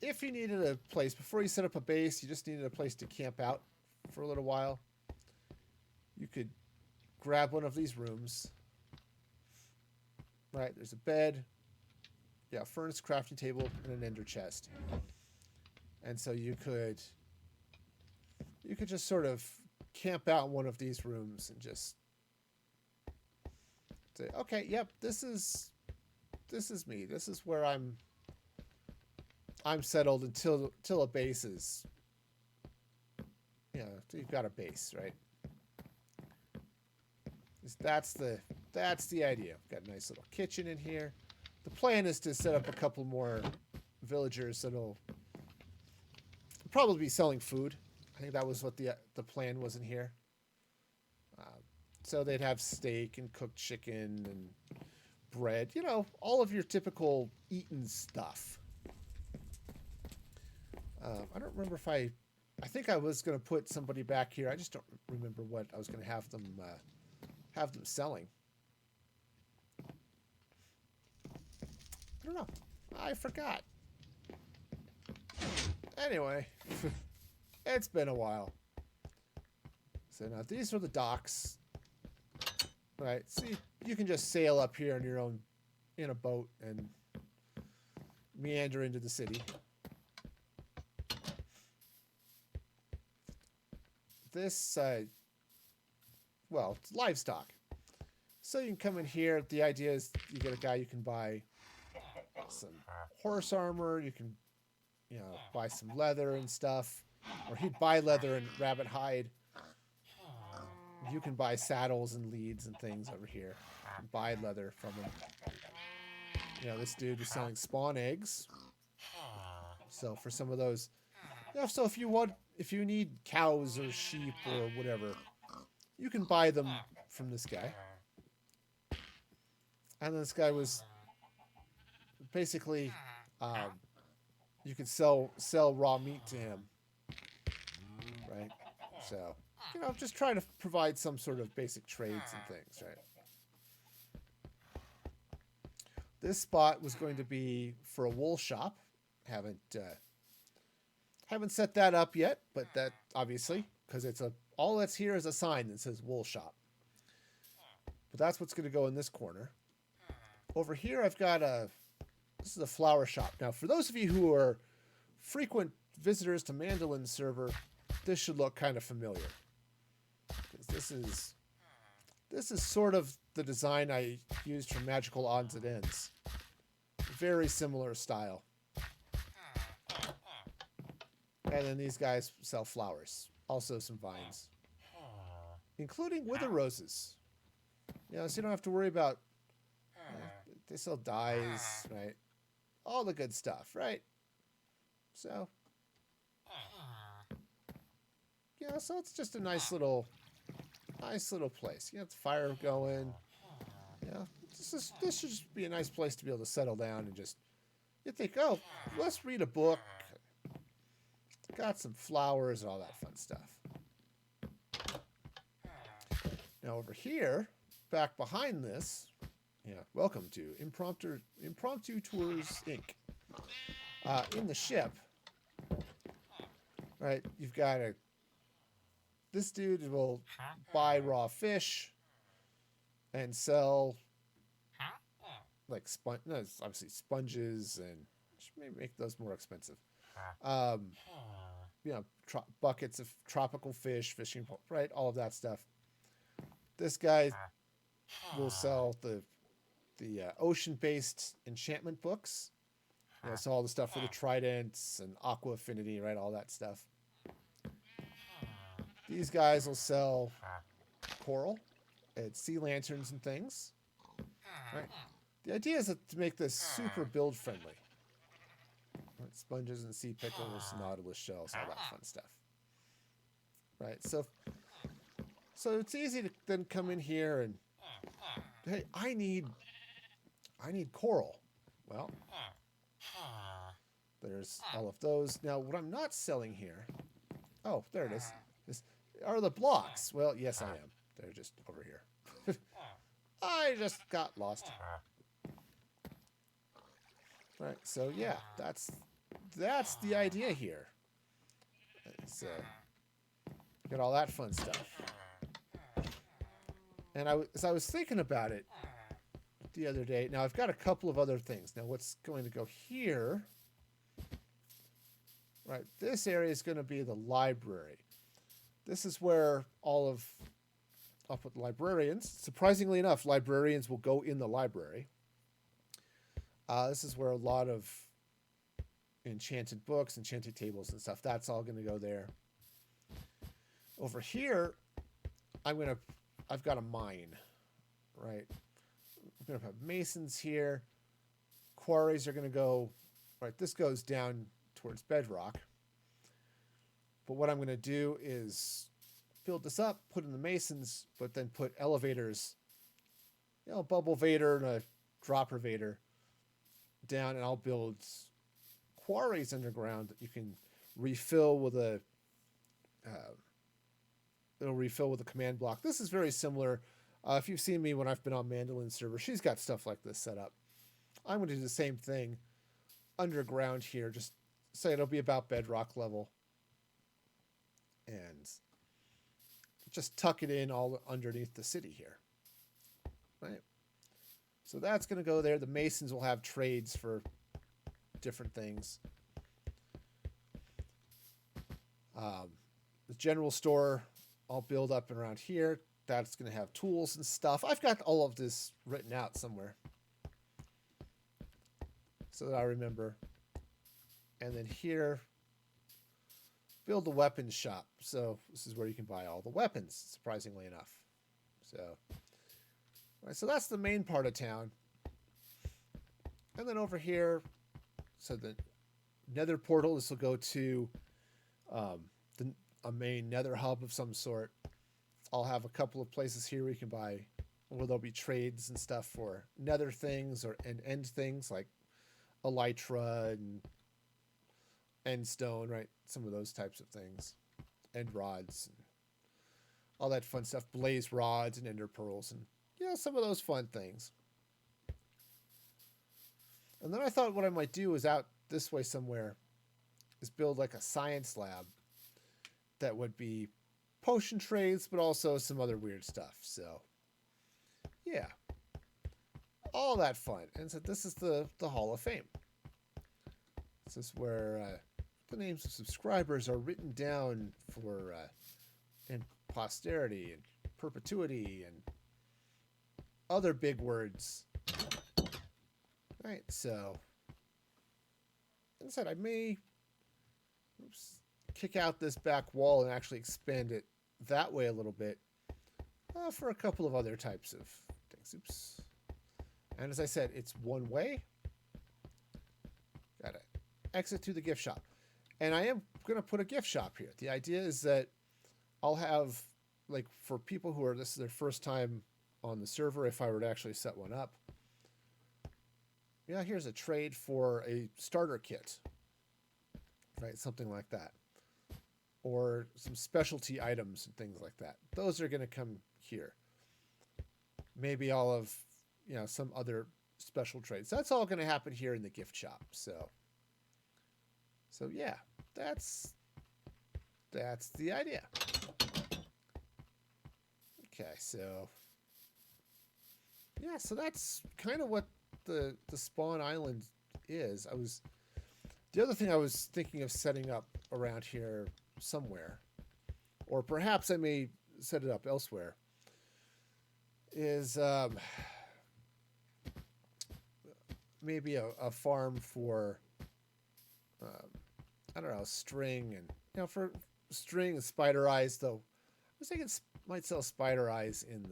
if you needed a place before you set up a base, you just needed a place to camp out for a little while, you could grab one of these rooms. Right, there's a bed, yeah, furnace, crafting table, and an ender chest. And so you could just sort of camp out in one of these rooms and just say, okay, yep, this is me. This is where I'm settled until a base is, you know, you've got a base, right? That's the idea. Got a nice little kitchen in here. The plan is to set up a couple more villagers that'll probably be selling food. I think that was what the plan was in here. So they'd have steak and cooked chicken and bread. You know, all of your typical eaten stuff. I don't remember if I think I was going to put somebody back here. I just don't remember what I was going to have them selling. I don't know. I forgot. Anyway, it's been a while. So now these are the docks. Right, so you can just sail up here on your own in a boat and meander into the city. This, well, it's livestock. So you can come in here. The idea is you get a guy, you can buy some horse armor. You can, you know, buy some leather and stuff. Or he'd buy leather and rabbit hide. You can buy saddles and leads and things over here. You can buy leather from him. You know, this dude is selling spawn eggs. So for some of those, you know, so if you need cows or sheep or whatever, you can buy them from this guy. And this guy was basically, you could sell raw meat to him, right? So, you know, just trying to provide some sort of basic trades and things, right? This spot was going to be for a wool shop. Haven't set that up yet, but that obviously, because all that's here is a sign that says wool shop. But that's what's going to go in this corner. Over here, I've got this is a flower shop. Now, for those of you who are frequent visitors to Mandolin's server, this should look kind of familiar. Because this is sort of the design I used for Magical Odds and Ends. Very similar style. And then these guys sell flowers. Also some vines. Including wither roses. You know, so you don't have to worry about... they sell dyes, right? All the good stuff, right? So... Yeah, so it's just a nice little place. You got the fire going. Yeah, this should just be a nice place to be able to settle down and just, you think, oh, let's read a book. Got some flowers and all that fun stuff. Now over here, back behind this, yeah, welcome to Impromptu Tours Inc. In the ship, right, you've got this dude will buy raw fish and sell like obviously sponges, and should maybe make those more expensive. You know, buckets of tropical fish, fishing, right, all of that stuff. This guy will sell the ocean-based enchantment books. You know, so all the stuff for the tridents and aqua affinity, right, all that stuff. These guys will sell coral and sea lanterns and things. Right? The idea is to make this super build friendly. Right? Sponges and sea pickles, nautilus shells, all that fun stuff. Right? So it's easy to then come in here and, hey, I need coral. Well, there's all of those. Now, what I'm not selling here, oh, there it is, are the blocks. Well, yes, I am. They're just over here. I just got lost. Right, so yeah, that's the idea here. It's, got all that fun stuff. And as I was thinking about it the other day, now I've got a couple of other things. Now what's going to go here, right, this area is going to be the library. This is where I'll put librarians. Surprisingly enough, librarians will go in the library. This is where a lot of enchanted books, enchanted tables and stuff, that's all going to go there. Over here, I've got a mine, right? I'm going to have masons here. Quarries are going to go, right, this goes down towards bedrock. But what I'm going to do is build this up, put in the masons, but then put elevators, you know, bubble vader and a dropper vader down, and I'll build quarries underground that you can refill with it'll refill with a command block. This is very similar. If you've seen me when I've been on Mandolin server, she's got stuff like this set up. I'm going to do the same thing underground here. Just say it'll be about bedrock level. And just tuck it in all underneath the city here. Right? So that's going to go there. The masons will have trades for different things. The general store I'll build up and around here. That's going to have tools and stuff. I've got all of this written out somewhere so that I remember. And then here, build a weapons shop. So this is where you can buy all the weapons, surprisingly enough. So that's the main part of town. And then over here, so the Nether Portal, this will go to a main Nether hub of some sort. I'll have a couple of places here where you can buy, where there'll be trades and stuff for Nether things and end things like elytra and end stone, right? Some of those types of things. End rods and all that fun stuff. Blaze rods and ender pearls and, you know, some of those fun things. And then I thought what I might do is out this way somewhere is build like a science lab that would be potion trades, but also some other weird stuff. So, yeah. All that fun. And so this is the Hall of Fame. This is where the names of subscribers are written down for in posterity and perpetuity and other big words. Right, so like I said, I may kick out this back wall and actually expand it that way a little bit for a couple of other types of things. Oops. And as I said, it's one way. Got to exit to the gift shop. And I am going to put a gift shop here. The idea is that I'll have, like, for people who are, this is their first time on the server, if I were to actually set one up. Yeah, here's a trade for a starter kit, right? Something like that. Or some specialty items and things like that. Those are going to come here. Maybe all of, some other special trades. That's all going to happen here in the gift shop. So yeah, that's the idea. Okay, so yeah, so that's kind of what the spawn island is. The other thing I was thinking of setting up around here somewhere, or perhaps I may set it up elsewhere, is maybe a farm for I don't know, string, and for string and spider eyes. Though I was thinking might sell spider eyes in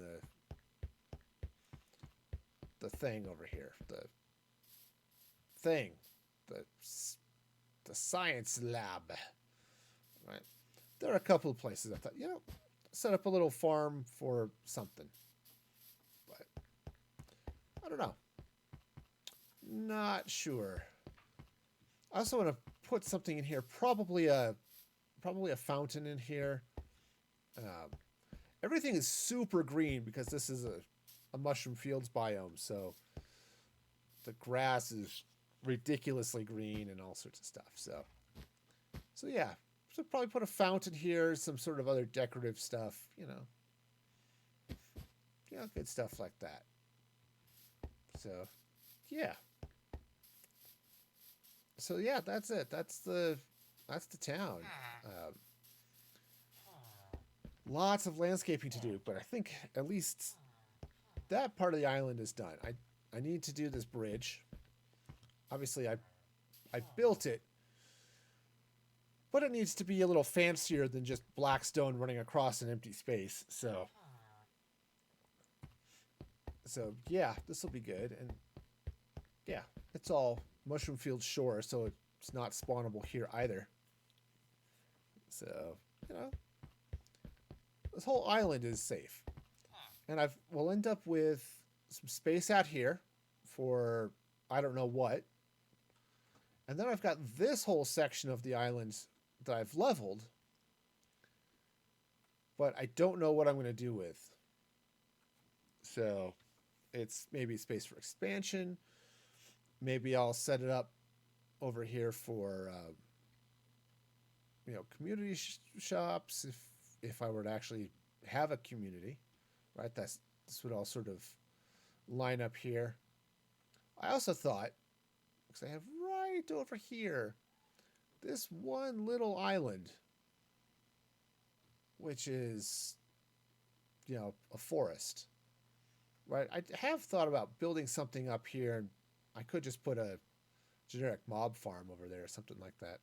the thing over here, the science lab, right? There are a couple of places I thought, set up a little farm for something, but I don't know. Not sure. I also want to put something in here, probably a fountain in here. Everything is super green because this is a mushroom fields biome, so the grass is ridiculously green and all sorts of stuff. So yeah, so probably put a fountain here, some sort of other decorative stuff, good stuff like that. So yeah. So yeah, that's it. That's the town. Lots of landscaping to do, but I think at least that part of the island is done. I need to do this bridge. Obviously, I built it, but it needs to be a little fancier than just black stone running across an empty space. So yeah, this will be good. And yeah, it's all mushroom field shore, so it's not spawnable here either. So this whole island is safe, and we'll end up with some space out here for I don't know what. And then I've got this whole section of the island that I've leveled, but I don't know what I'm going to do with. So it's maybe space for expansion. Maybe I'll set it up over here for, community shops if I were to actually have a community, right? This would all sort of line up here. I also thought, because I have right over here this one little island, which is, a forest, right? I have thought about building something up here, and I could just put a generic mob farm over there or something like that,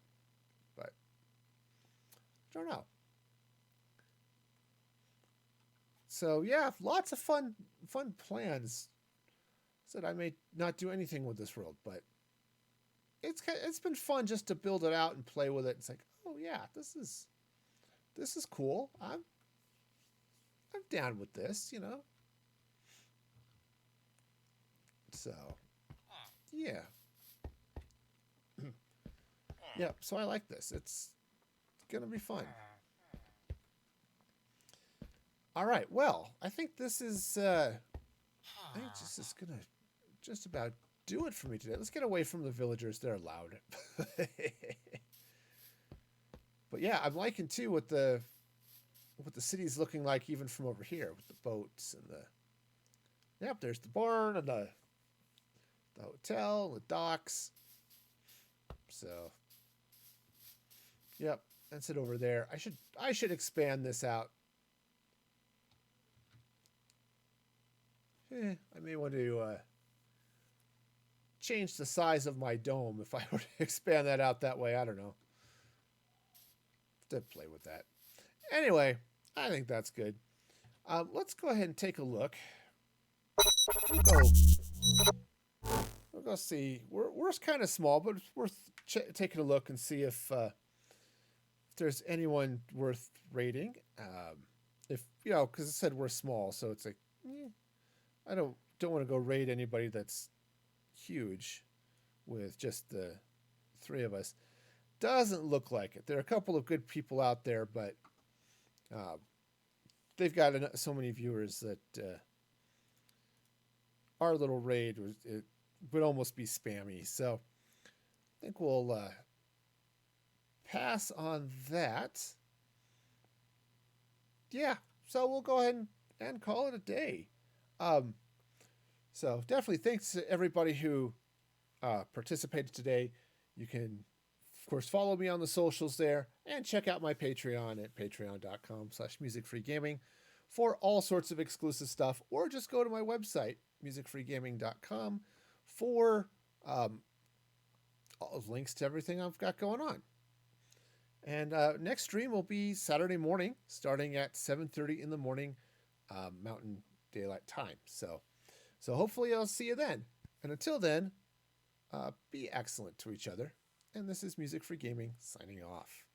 but I don't know. So yeah, lots of fun plans. Said I may not do anything with this world, but it's been fun just to build it out and play with it. It's like, oh yeah, this is cool. I'm down with this, So yeah. Yeah, so I like this. It's gonna be fun. All right, well, I think this is I think this is gonna just about do it for me today. Let's get away from the villagers. They're loud. But yeah, I'm liking too what the city's looking like even from over here with the boats and yep, there's the barn and the hotel, the docks. So yep, that's it over there. I should expand this out. I may want to change the size of my dome if I were to expand that out that way. I don't know. To play with that. Anyway, I think that's good. Let's go ahead and take a look. We'll go see. We're kind of small, but it's worth taking a look and see if there's anyone worth rating. If you know, because I said we're small, so it's like I don't want to go raid anybody that's huge with just the three of us. Doesn't look like it. There are a couple of good people out there, but they've got so many viewers that our little raid would almost be spammy. So I think we'll pass on that. Yeah, so we'll go ahead and call it a day. So definitely thanks to everybody who participated today. You can, of course, follow me on the socials there and check out my Patreon at patreon.com/musicfreegaming for all sorts of exclusive stuff, or just go to my website, musicfreegaming.com, for links to everything I've got going on. And next stream will be Saturday morning, starting at 7:30 in the morning, Mountain Daylight Time. So hopefully I'll see you then. And until then, be excellent to each other. And this is Music Free Gaming signing off.